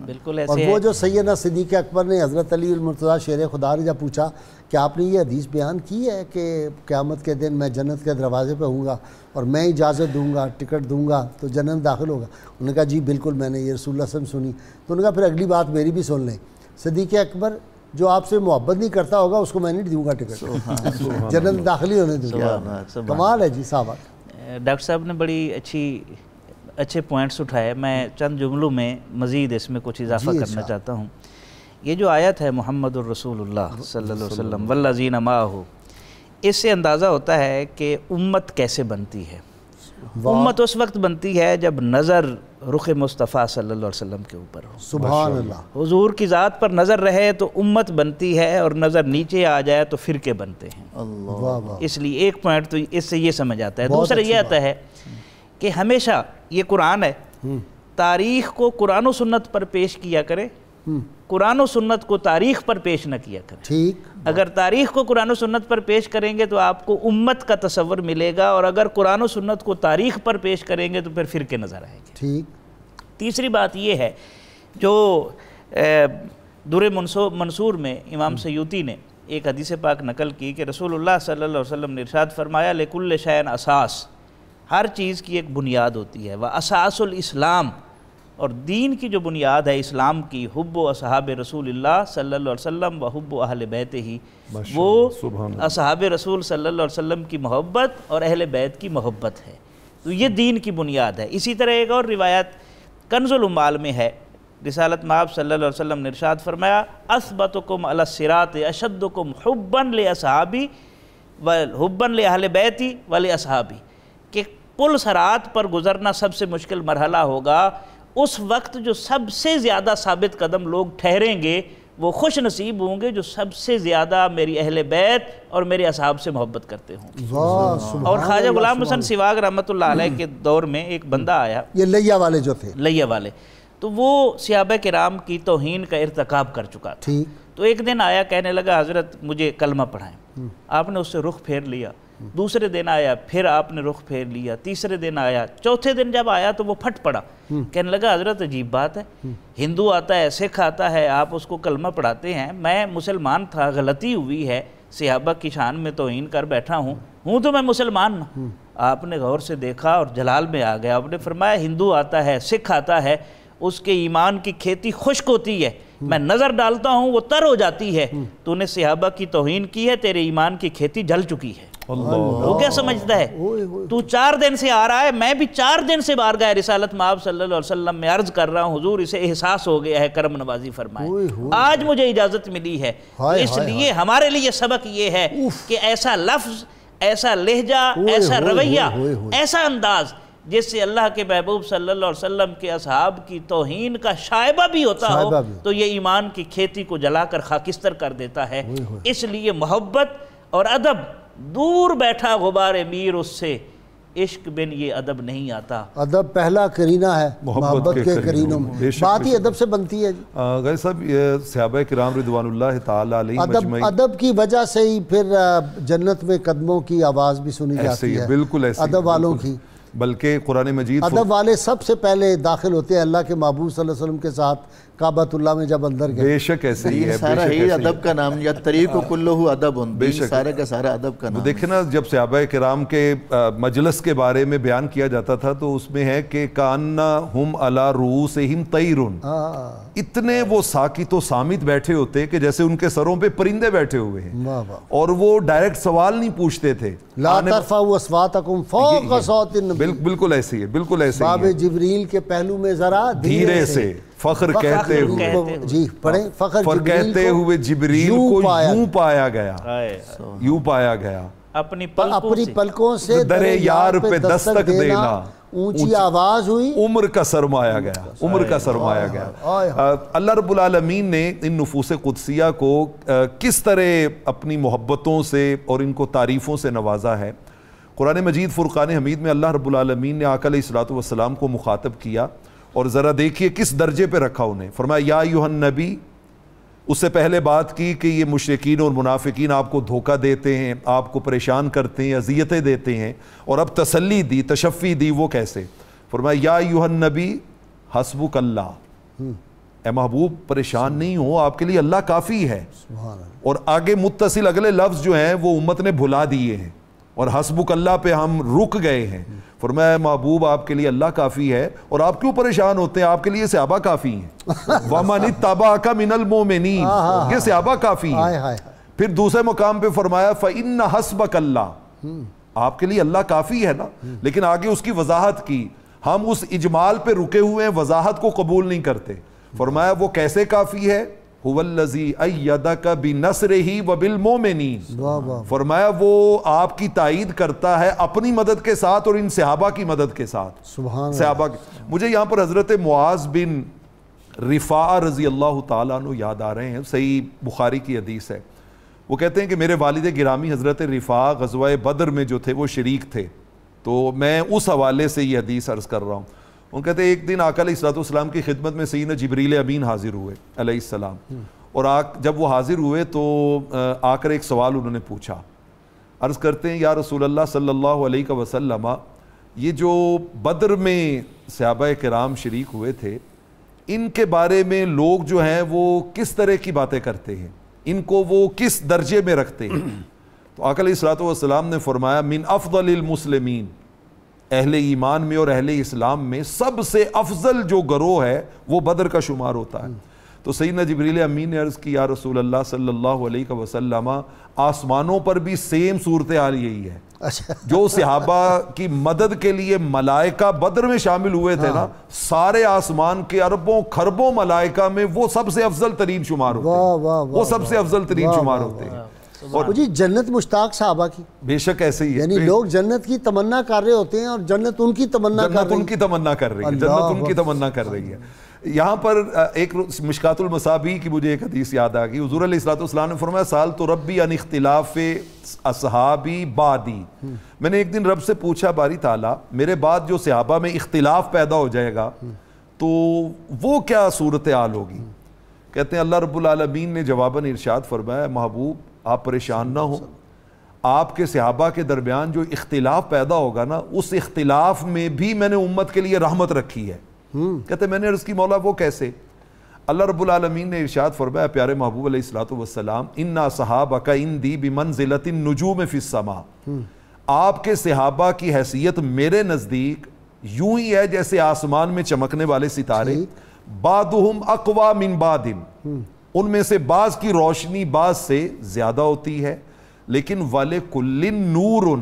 بالکل اور وہ جو سیدنا صدیق اکبر نے حضرت علی المرتضیٰ شیر خدا نے جب پوچھا کہ آپ نے یہ حدیث بیان کی ہے کہ قیامت کے دن میں جنت کے دروازے پہ ہوں گا اور میں اجازت دوں گا, ٹکٹ دوں گا تو جنت داخل ہوگا. انہوں نے کہا جی بالکل میں نے یہ رسول اللہ صلی اللہ علیہ وسلم سنی. تو انہوں نے کہا پھر اگلی بات میری بھی سن لیں, صدیق اکبر جو آپ سے محبت نہیں کرتا ہوگا اس کو میں نہیں دوں گا ٹکٹ, جنت داخلی ہونے دوں گا. کمال ہے جی صاحب. ڈاکٹر صاحب نے بڑی اچھے پوائنٹس اٹھائے. میں چند جملوں میں مزید اس میں کچھ اضافہ کرنا چاہتا ہوں. یہ جو آیت ہے محمد الرسول اللہ صلی اللہ علیہ وسلم والذین معہ, اس سے اندازہ ہوتا ہے کہ امت کیسے بنتی ہے. امت اس وقت بنتی ہے جب نظر رخ مصطفیٰ صلی اللہ علیہ وسلم کے اوپر ہو. سبحان اللہ. حضور کی ذات پر نظر رہے تو امت بنتی ہے, اور نظر نیچے آ جائے تو فرقے بنتے ہیں. اس لیے ایک پوائنٹ تو اس سے یہ سمجھ آتا ہے. دوسرا یہ آتا ہے کہ ہمیشہ یہ قرآن ہے, تاریخ کو قرآن و سنت پر پیش کیا کرے, قرآن و سنت کو تاریخ پر پیش نہ کیا کرے. ٹھیک. اگر تاریخ کو قرآن و سنت پر پیش کریں گے تو آپ کو امت کا تصور ملے گا, اور اگر قرآن و سنت کو تاریخ پر پیش کریں گے تو پھر فرقے نظر آئیں گے. ٹھیک. تیسری بات یہ ہے جو در منصور میں امام سیوطی نے ایک حدیث پاک نقل کی کہ رسول اللہ صلی اللہ علیہ وسلم نے ارشاد فرمایا لکل شیء اساس, ہر چیز کی ایک بنیاد ہوتی ہے. واساس الاسلام, اور دین کی جو بنیاد ہے اسلام کی, حب و اصحاب رسول اللہ صلی اللہ علیہ وسلم و حب و اہل بیت ہی, وہ اصحاب رسول صلی اللہ علیہ وسلم کی محبت اور اہل بیت کی محبت ہے. تو یہ دین کی بنیاد ہے. اسی طرح ایک اور روایت کنز الاموال میں ہے, رسالت مآب صلی اللہ علیہ وسلم نے ارشاد فرمایا اثبتکم علی الصراط اشدکم حبا لاصحابی وحبا لاہل بیتی ولاصحابی, کہ پل صراط پر گزرنا سب سے مشکل مرحلہ ہوگا. اس وقت جو سب سے زیادہ ثابت قدم لوگ ٹھہریں گے وہ خوش نصیب ہوں گے جو سب سے زیادہ میری اہل بیت اور میرے اصحاب سے محبت کرتے ہوں گے. اور خواجہ غلام حسن سیواگ رحمۃ اللہ علیہ کے دور میں ایک بندہ آیا, یہ لیا والے جو تھے, لیا والے, تو وہ صحابہ کرام کی توہین کا ارتکاب کر چکا تھا. تو ایک دن آیا, کہنے لگا حضرت مجھے کلمہ پڑھائیں. آپ نے اس سے رخ پھیر لیا. دوسرے دن آیا, پھر آپ نے رخ پھیر لیا. تیسرے دن آیا. چوتھے دن جب آیا تو وہ پھٹ پڑا, کہنے لگا حضرت عجیب بات ہے, ہندو آتا ہے, سکھ آتا ہے, آپ اس کو کلمہ پڑھاتے ہیں. میں مسلمان تھا, غلطی ہوئی ہے, صحابہ کی شان میں توہین کر بیٹھا ہوں تو میں مسلمان نہ. آپ نے غور سے دیکھا اور جلال میں آ گیا. آپ نے فرمایا ہندو آتا ہے, سکھ آتا ہے, اس کے ایمان کی کھیتی خشک ہوتی ہے, میں نظر ڈالتا ہوں وہ تر ہو جاتی ہے. تو نے صحابہ کی توہین کی ہے, تیرے ایمان کی کھیتی جل چکی ہے. وہ کیا سمجھتا ہے, تو 4 دن سے آ رہا ہے, میں بھی 4 دن سے بارگاہ رسالت مآب صلی اللہ علیہ وسلم میں عرض کر رہا ہوں, حضور اسے احساس ہو گیا ہے, کرم نوازی فرمائے, آج مجھے اجازت ملی ہے. اس لیے ہمارے لیے سبق یہ ہے کہ ایسا لفظ, ایسا لہجہ, ایسا رویہ, ایسا انداز جس سے اللہ کے محبوب صلی اللہ علیہ وسلم کے اصحاب کی توہین کا شائبہ بھی ہوتا ہو تو یہ ایمان کی کھیتی کو جلا کر خاکستر کر دیتا ہے. اس لیے محبت اور ادب, دور بیٹھا غبار میر اس سے عشق بن یہ ادب نہیں آتا. ادب پہلا کرینہ ہے محبت کے کرینوں میں. بات ہی ادب سے بنتی ہے جی. غازی صاحب یہ صحابہ کرام رضوان اللہ تعالی علیہ مجمعین ادب کی وجہ سے ہی پھر جنت میں قدموں کی آواز بھی سنی جاتی ہے. بالکل ایسے ادب والوں کی. بلکہ قرآن مجید ادب والے سب سے پہلے داخل ہوتے ہیں اللہ کے محبوب صلی اللہ علیہ وسلم کے ساتھ کعبۃ اللہ میں جب اندر گئے. بے شک ایسے ہی ہے. سارا ہی ادب کا نام یا طریق کلہ ادب بے شک سارا کا سارا ادب کا نام. دیکھیں نا جب صحابہ کرام کے مجلس کے بارے میں بیان کیا جاتا تھا تو اس میں ہے کہ کأنہم علی رؤوسہم طیر. اتنے وہ ساکت و صامت بیٹھے ہوتے کہ جیسے ان کے سروں پہ پرندے بیٹھے ہوئے ہیں اور وہ ڈائریکٹ سوال نہیں پوچھتے تھے. لا ترفعوا اصواتکم فوق صوت النبی. بالکل ایسے ہی ہے. بالکل ایسے ہی باب جبریل کے پہلو میں ذرا دھیرے سے فخر کہتے ہوئے جی پڑھیں فخر کہتے ہوئے جبریل کو یوں پایا گیا. یوں پایا گیا. اپنی پلکوں سے در یار پہ دستک دینا. اونچی آواز ہوئی. عمر کا سرمایا گیا. عمر کا سرمایا گیا. اللہ رب العالمین نے ان نفوس قدسیہ کو کس طرح اپنی محبتوں سے اور ان کو تعریفوں سے نوازا ہے. قرآن مجید فرقان حمید میں اللہ رب العالمین نے آقا علیہ الصلوۃ والسلام کو مخاطب کیا اور ذرا دیکھیے کس درجے پہ رکھا انہیں. فرمایا یا ایھا النبی. اس سے پہلے بات کی کہ یہ مشرکین اور منافقین آپ کو دھوکہ دیتے ہیں, آپ کو پریشان کرتے ہیں, اذیتیں دیتے ہیں, اور اب تسلی دی, تشفی دی. وہ کیسے؟ فرمایا یا ایھا النبی حسبک اللہ. اے محبوب پریشان نہیں ہو, آپ کے لیے اللہ کافی ہے. اور آگے متصل اگلے لفظ جو ہیں وہ امت نے بھلا دیے ہیں اور حسبک اللہ پہ ہم رک گئے ہیں. فرمایا محبوب آپ کے لیے اللہ کافی ہے اور آپ کیوں پریشان ہوتے ہیں, آپ کے لیے صحابہ کافی ہیں. وَمَنِ اتَّبَعَكَ مِنَ الْمُؤْمِنِينَ. یہ صحابہ کافی ہیں. پھر دوسرے مقام پہ فرمایا فَإِنَّ حَسْبَكَ اللَّهُ. آپ کے لیے اللہ کافی ہے نا, لیکن آگے اس کی وضاحت کی. ہم اس اجمال پہ رکے ہوئے ہیں, وضاحت کو قبول نہیں کرتے. فرمایا وہ کیسے کافی ہے؟ هُوَ الَّذِي أَيَّدَكَ بِنَصْرِهِ وَبِالْمُؤْمِنِينَ. فرمایا وہ آپ کی تائید کرتا ہے اپنی مدد کے ساتھ اور ان صحابہ کی مدد کے ساتھ. سبحان صحابہ مجھے یہاں پر حضرت معاذ بن رفاعہ رضی اللہ تعالیٰ عنہ یاد آ رہے ہیں. صحیح بخاری کی حدیث ہے. وہ کہتے ہیں کہ میرے والد گرامی حضرت رفاعہ غزوہ بدر میں جو تھے وہ شریک تھے, تو میں اس حوالے سے یہ حدیث عرض کر رہا ہوں. وہ کہتے ہیں ایک دن آقا علیہ السلام کی خدمت میں سیدنا جبریل امین حاضر ہوئے علیہ السلام, اور جب وہ حاضر ہوئے تو آ کر ایک سوال انہوں نے پوچھا. عرض کرتے ہیں یا رسول اللہ صلی اللہ علیہ وسلم, یہ جو بدر میں صحابہ کرام شریک ہوئے تھے ان کے بارے میں لوگ جو ہیں وہ کس طرح کی باتیں کرتے ہیں, ان کو وہ کس درجے میں رکھتے ہیں؟ تو آقا علیہ السلام نے فرمایا من افضل المسلمین. اہل ایمان میں اور اہل اسلام میں سب سے افضل جو گروہ ہے وہ بدر کا شمار ہوتا ہے. تو سیدنا جبریل امین نے عرض کی یا رسول اللہ صلی اللہ علیہ وسلم, آسمانوں پر بھی سیم صورتحال یہی ہے. جو صحابہ کی مدد کے لیے ملائکہ بدر میں شامل ہوئے تھے نا, سارے آسمان کے اربوں خربوں ملائکہ میں وہ سب سے افضل ترین شمار ہوتے ہیں. وہ سب سے افضل ترین شمار ہوتے ہیں. اور جی جنت مشتاق صحابہ کی بے شک ایسے ہی ہے. یعنی لوگ جنت کی تمنا کر رہے ہوتے ہیں اور جنت ان کی تمنا کر رہی ہے. ان کی تمنا کر رہی ہے. جنت ان کی تمنا کر رہی ہے. یہاں پر ایک مشکات المصابیح کی مجھے ایک حدیث یاد آ گئی. حضور علیہ السلام نے فرمایا سألت ربی عن اختلاف اصحابی بعدی. میں نے ایک دن رب سے پوچھا باری تعالیٰ میرے بعد جو صحابہ میں اختلاف پیدا ہو جائے گا تو وہ کیا صورتحال ہوگی؟ کہتے ہیں اللہ رب العالمین نے جواباً ارشاد فرمایا محبوب آپ پریشان نہ ہو, آپ کے صحابہ کے درمیان جو اختلاف پیدا ہوگا نا اس اختلاف میں بھی میں نے امت کے لیے رحمت رکھی ہے. کہتے میں نے عرض کی مولا وہ کیسے؟ اللہ رب العالمین نے ارشاد فرمایا پیارے محبوب علیہ الصلوۃ والسلام انا صحابک عندی بمنزلۃ النجوم فی السماء. آپ کے صحابہ کی حیثیت میرے نزدیک یوں ہی ہے جیسے آسمان میں چمکنے والے ستارے. بعضہم اقوی من بعض, ان میں سے بعض کی روشنی بعض سے زیادہ ہوتی ہے, لیکن وَلِكُلٍّ نُورٌ,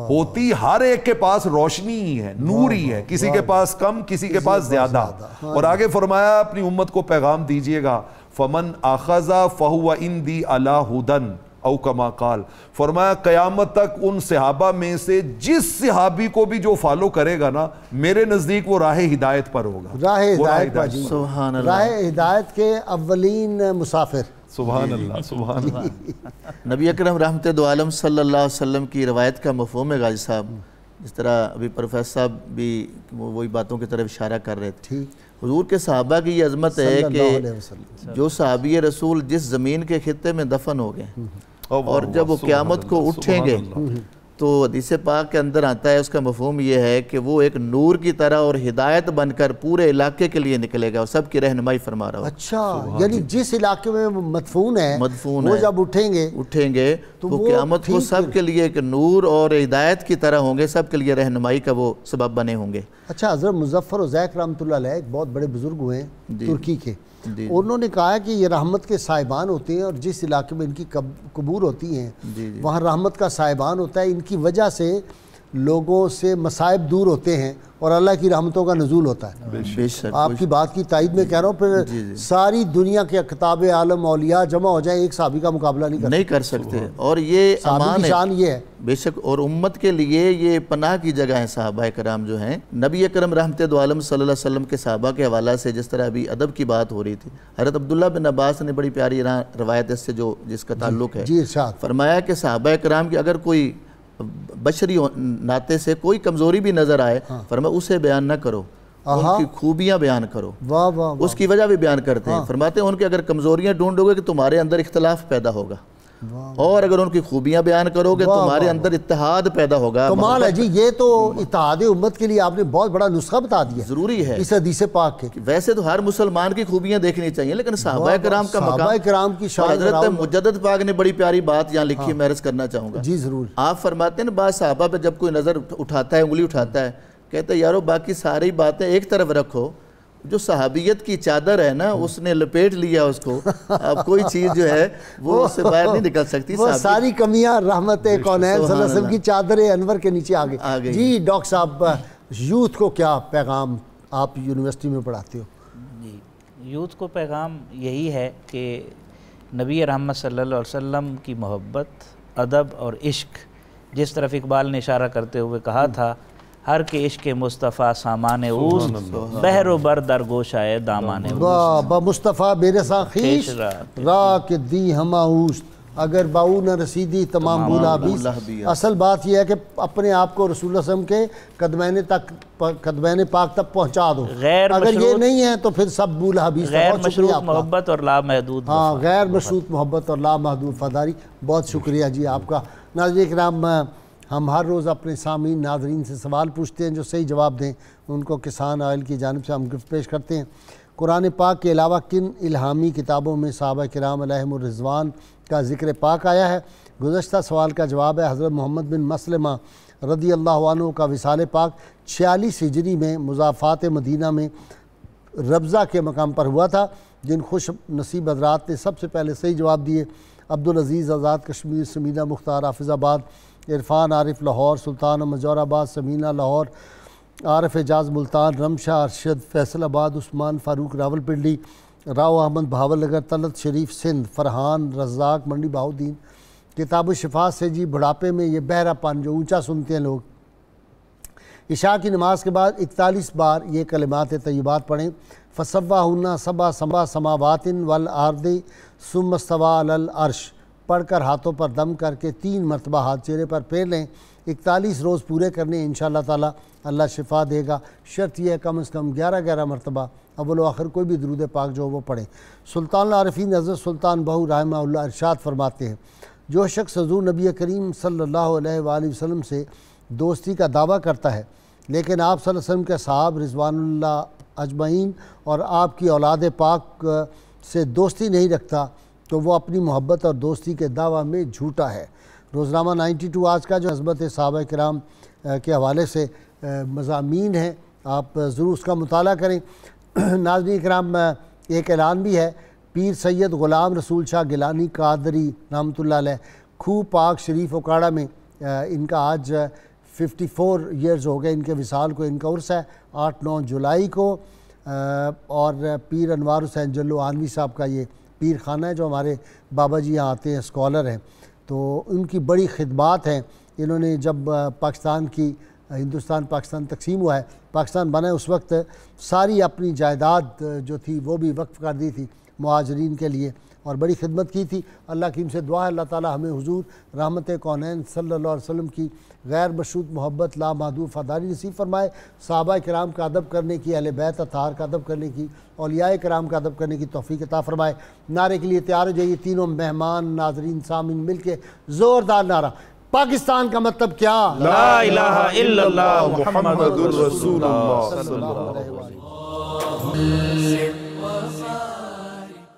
ہوتی ہر ایک کے پاس روشنی ہی ہے, نور ہی ہے, کسی کے پاس کم کسی کے پاس زیادہ. اور آگے فرمایا اپنی امت کو پیغام دیجئے گا فَمَنْ أَخَذَ فَهُوَ عِنْدِي عَلَى هُدًى او کما قال. فرمایا قیامت تک ان صحابہ میں سے جس صحابی کو بھی جو فالو کرے گا نا میرے نزدیک وہ راہ ہدایت پر ہوگا. راہ ہدایت پر, سبحان اللہ, راہ ہدایت کے اولین مسافر. سبحان اللہ سبحان اللہ. نبی اکرم رحمت دو عالم صلی اللہ علیہ وسلم کی روایت کا مفہوم ہے غازی صاحب جس طرح ابھی پروفیسر صاحب بھی وہی باتوں کی طرف اشارہ کر رہے تھے، ٹھیک، حضور کے صحابہ کی یہ عظمت ہے صلی اللہ علیہ کہ وسلم، جو صحابی رسول جس زمین کے خطے میں دفن ہو گئے اور جب وہ قیامت کو اٹھیں گے تو حدیث پاک کے اندر آتا ہے، اس کا مفہوم یہ ہے کہ وہ ایک نور کی طرح اور ہدایت بن کر پورے علاقے کے لیے نکلے گا اور سب کی رہنمائی فرما رہا ہو۔ اچھا، یعنی جس علاقے میں وہ مدفون ہے وہ جب اٹھیں گے تو قیامت کو سب کے لیے ایک نور اور ہدایت کی طرح ہوں گے، سب کے لیے رہنمائی کا وہ سبب بنے ہوں گے۔ اچھا، حضرت مظفر عزیق رحمۃ اللہ علیہ ایک بہت بڑے بزرگ ہوئے ہیں ترکی کے، انہوں نے کہا ہے کہ یہ رحمت کے صاحبان ہوتے ہیں اور جس علاقے میں ان کی قبور ہوتی ہیں وہاں رحمت کا صاحبان ہوتا ہے، ان کی وجہ سے لوگوں سے مصائب دور ہوتے ہیں اور اللہ کی رحمتوں کا نزول ہوتا ہے۔ بے شک آپ کی بات کی تائید میں کہہ رہا ہوں، پھر ساری دنیا کے اقطاب عالم اولیاء جمع ہو جائیں، ایک صحابی کا مقابلہ نہیں کر سکتے، اور یہ صحابی کی شان یہ ہے۔ بے شک، اور امت کے لیے یہ پناہ کی جگہ ہیں صحابہ کرام جو ہیں۔ نبی اکرم رحمت دو عالم صلی اللہ علیہ وسلم کے صحابہ کے حوالہ سے جس طرح ابھی ادب کی بات ہو رہی تھی، حضرت عبداللہ بن عباس نے بڑی پیاری روایت اس سے جس کا تعلق ہے، فرمایا کہ صحابہ کرام کی اگر کوئی بشری ناطے سے کوئی کمزوری بھی نظر آئے، فرمایا اسے بیان نہ کرو، ان کی خوبیاں بیان کرو، اس کی وجہ بھی بیان کرتے ہیں۔ فرماتے ہیں ان کی اگر کمزوریاں ڈھونڈو گے کہ تمہارے اندر اختلاف پیدا ہوگا، اور اگر ان کی خوبیاں بیان کرو گے تمہارے اندر اتحاد پیدا ہوگا۔ کمال ہے جی، یہ تو اتحاد امت کے لیے آپ نے بہت بڑا نسخہ بتا دیا، ضروری ہے اس حدیث پاک کے۔ ویسے تو ہر مسلمان کی خوبیاں دیکھنی چاہیے، لیکن صحابہ کرام کا مقام، صحابہ کرام کی شان، حضرت مجدد پاک نے بڑی پیاری بات یہاں لکھی، میں عرض کرنا چاہوں گا۔ جی ضرور۔ آپ فرماتے ہیں نا، بعض صحابہ پہ جب کوئی نظر اٹھاتا ہے، انگلی اٹھاتا ہے، کہتے ہیں یارو باقی ساری باتیں ایک طرف رکھو، جو صحابیت کی چادر ہے نا اس نے لپیٹ لیا اس کو، اب کوئی چیز جو ہے وہ اس سے باہر نہیں نکل سکتی۔ وہ ساری کمیاں رحمت کونین صلی اللہ علیہ وسلم کی چادر انور کے نیچے آ گئی۔ جی ڈاکٹر صاحب، یوتھ کو کیا پیغام آپ یونیورسٹی میں پڑھاتے ہو؟ جی، یوتھ کو پیغام یہی ہے کہ نبی رحمت صلی اللہ علیہ وسلم کی محبت، ادب اور عشق، جس طرف اقبال نے اشارہ کرتے ہوئے کہا تھا، ہر کے عشق مصطفیٰ سامان اوست، بحر و بر در گوشائے دامان اوست، با مصطفیٰ بیرساں خیش راہ کے دی ہما اوست، اگر باؤ نہ رسیدی تمام بولا بیس۔ اصل بات یہ ہے کہ اپنے آپ کو رسول اللہ صلی اللہ علیہ وسلم کے قدمین پاک تک پہنچا دو، اگر یہ نہیں ہے تو پھر سب بولا بیس۔ غیر مشروط محبت اور لامحدود، ہاں، غیر مشروط محبت اور لامحدود وفاداری۔ بہت شکریہ جی آپ کا۔ ناظرین کرام، ہم ہر روز اپنے سامعین ناظرین سے سوال پوچھتے ہیں، جو صحیح جواب دیں ان کو کسان آئل کی جانب سے ہم گفٹ پیش کرتے ہیں۔ قرآن پاک کے علاوہ کن الہامی کتابوں میں صحابہ کرام علیہم الرضوان کا ذکر پاک آیا ہے؟ گزشتہ سوال کا جواب ہے حضرت محمد بن مسلمہ رضی اللہ عنہ کا وصال پاک 46 ہجری میں مضافات مدینہ میں ربضہ کے مقام پر ہوا تھا۔ جن خوش نصیب حضرات نے سب سے پہلے صحیح جواب دیے، عبدالعزیز آزاد کشمیر، سمیدہ مختار حافظ آباد، عرفان عارف لاہور، سلطان مجور آباد، سمینہ لاہور، عارف اعجاز ملتان، رمشہ ارشد فیصل آباد، عثمان فاروق راول پنڈی، راؤ احمد بہاول نگر، طلعت شریف سندھ، فرحان رزاق منڈی بہاؤدین۔ کتاب الشفاء سے جی بڑھاپے میں یہ بہرا پن جو اونچا سنتے ہیں لوگ، عشاء کی نماز کے بعد 41 بار یہ کلمات طیبات پڑھیں۔ فَسَوَّاهُنَّ سَبْعَ سَمَاوَاتٍ وَالْأَرْضِ ثُمَّ اسْتَوَىٰ عَلَى الْعَرْشِ، پڑھ کر ہاتھوں پر دم کر کے 3 مرتبہ ہاتھ چہرے پر پھیر لیں۔ 41 روز پورے کرنے، انشاءاللہ تعالی اللہ شفا دے گا۔ شرط یہ ہے کم از کم 11 مرتبہ اول و آخر کوئی بھی درود پاک جو وہ پڑھیں۔ سلطان العارفین حضرت سلطان بہو رحمہ اللہ ارشاد فرماتے ہیں، جو شخص حضور نبی کریم صلی اللہ علیہ وآلہ وسلم سے دوستی کا دعویٰ کرتا ہے لیکن آپ صلی اللہ علیہ وسلم کے صحاب رضوان اللہ اجمعین اور آپ کی اولاد پاک سے دوستی نہیں رکھتا تو وہ اپنی محبت اور دوستی کے دعویٰ میں جھوٹا ہے۔ روزنامہ 92 آج کا جو عظمت صحابہ کرام کے حوالے سے مضامین ہیں، آپ ضرور اس کا مطالعہ کریں۔ ناظرین کرام، ایک اعلان بھی ہے، پیر سید غلام رسول شاہ گیلانی قادری رحمۃ اللہ علیہ کھو پاک شریف اکاڑا میں ان کا آج 54 ایئرز ہو گئے ان کے وصال کو، ان کا عرس ہے 8-9 جولائی کو، اور پیر انوار حسین جلو آنوی صاحب کا یہ پیر خانہ ہے جو ہمارے بابا جی یہاں آتے ہیں، اسکالر ہیں، تو ان کی بڑی خدمات ہیں۔ انہوں نے جب ہندوستان پاکستان تقسیم ہوا ہے، پاکستان بنا ہے، اس وقت ساری اپنی جائیداد جو تھی وہ بھی وقف کر دی تھی مہاجرین کے لیے، اور بڑی خدمت کی تھی۔ اللہ کریم سے دعا ہے اللہ تعالی ہمیں حضور رحمت کونین صلی اللہ علیہ وسلم کی غیر مشروط محبت لامحدود وفاداری نصیب فرمائے، صحابہ کرام کا ادب کرنے کی، اہل بیت اطہار کا ادب کرنے کی، اولیاء کرام کا ادب کرنے کی توفیق عطا فرمائے۔ نعرے کے لیے تیار ہو جائیے تینوں مہمان، ناظرین، سامعین مل کے زوردار نعرہ۔ پاکستان کا مطلب کیا؟ لا الہ الا اللہ محمد رسول اللہ صلی اللہ علیہ وسلم۔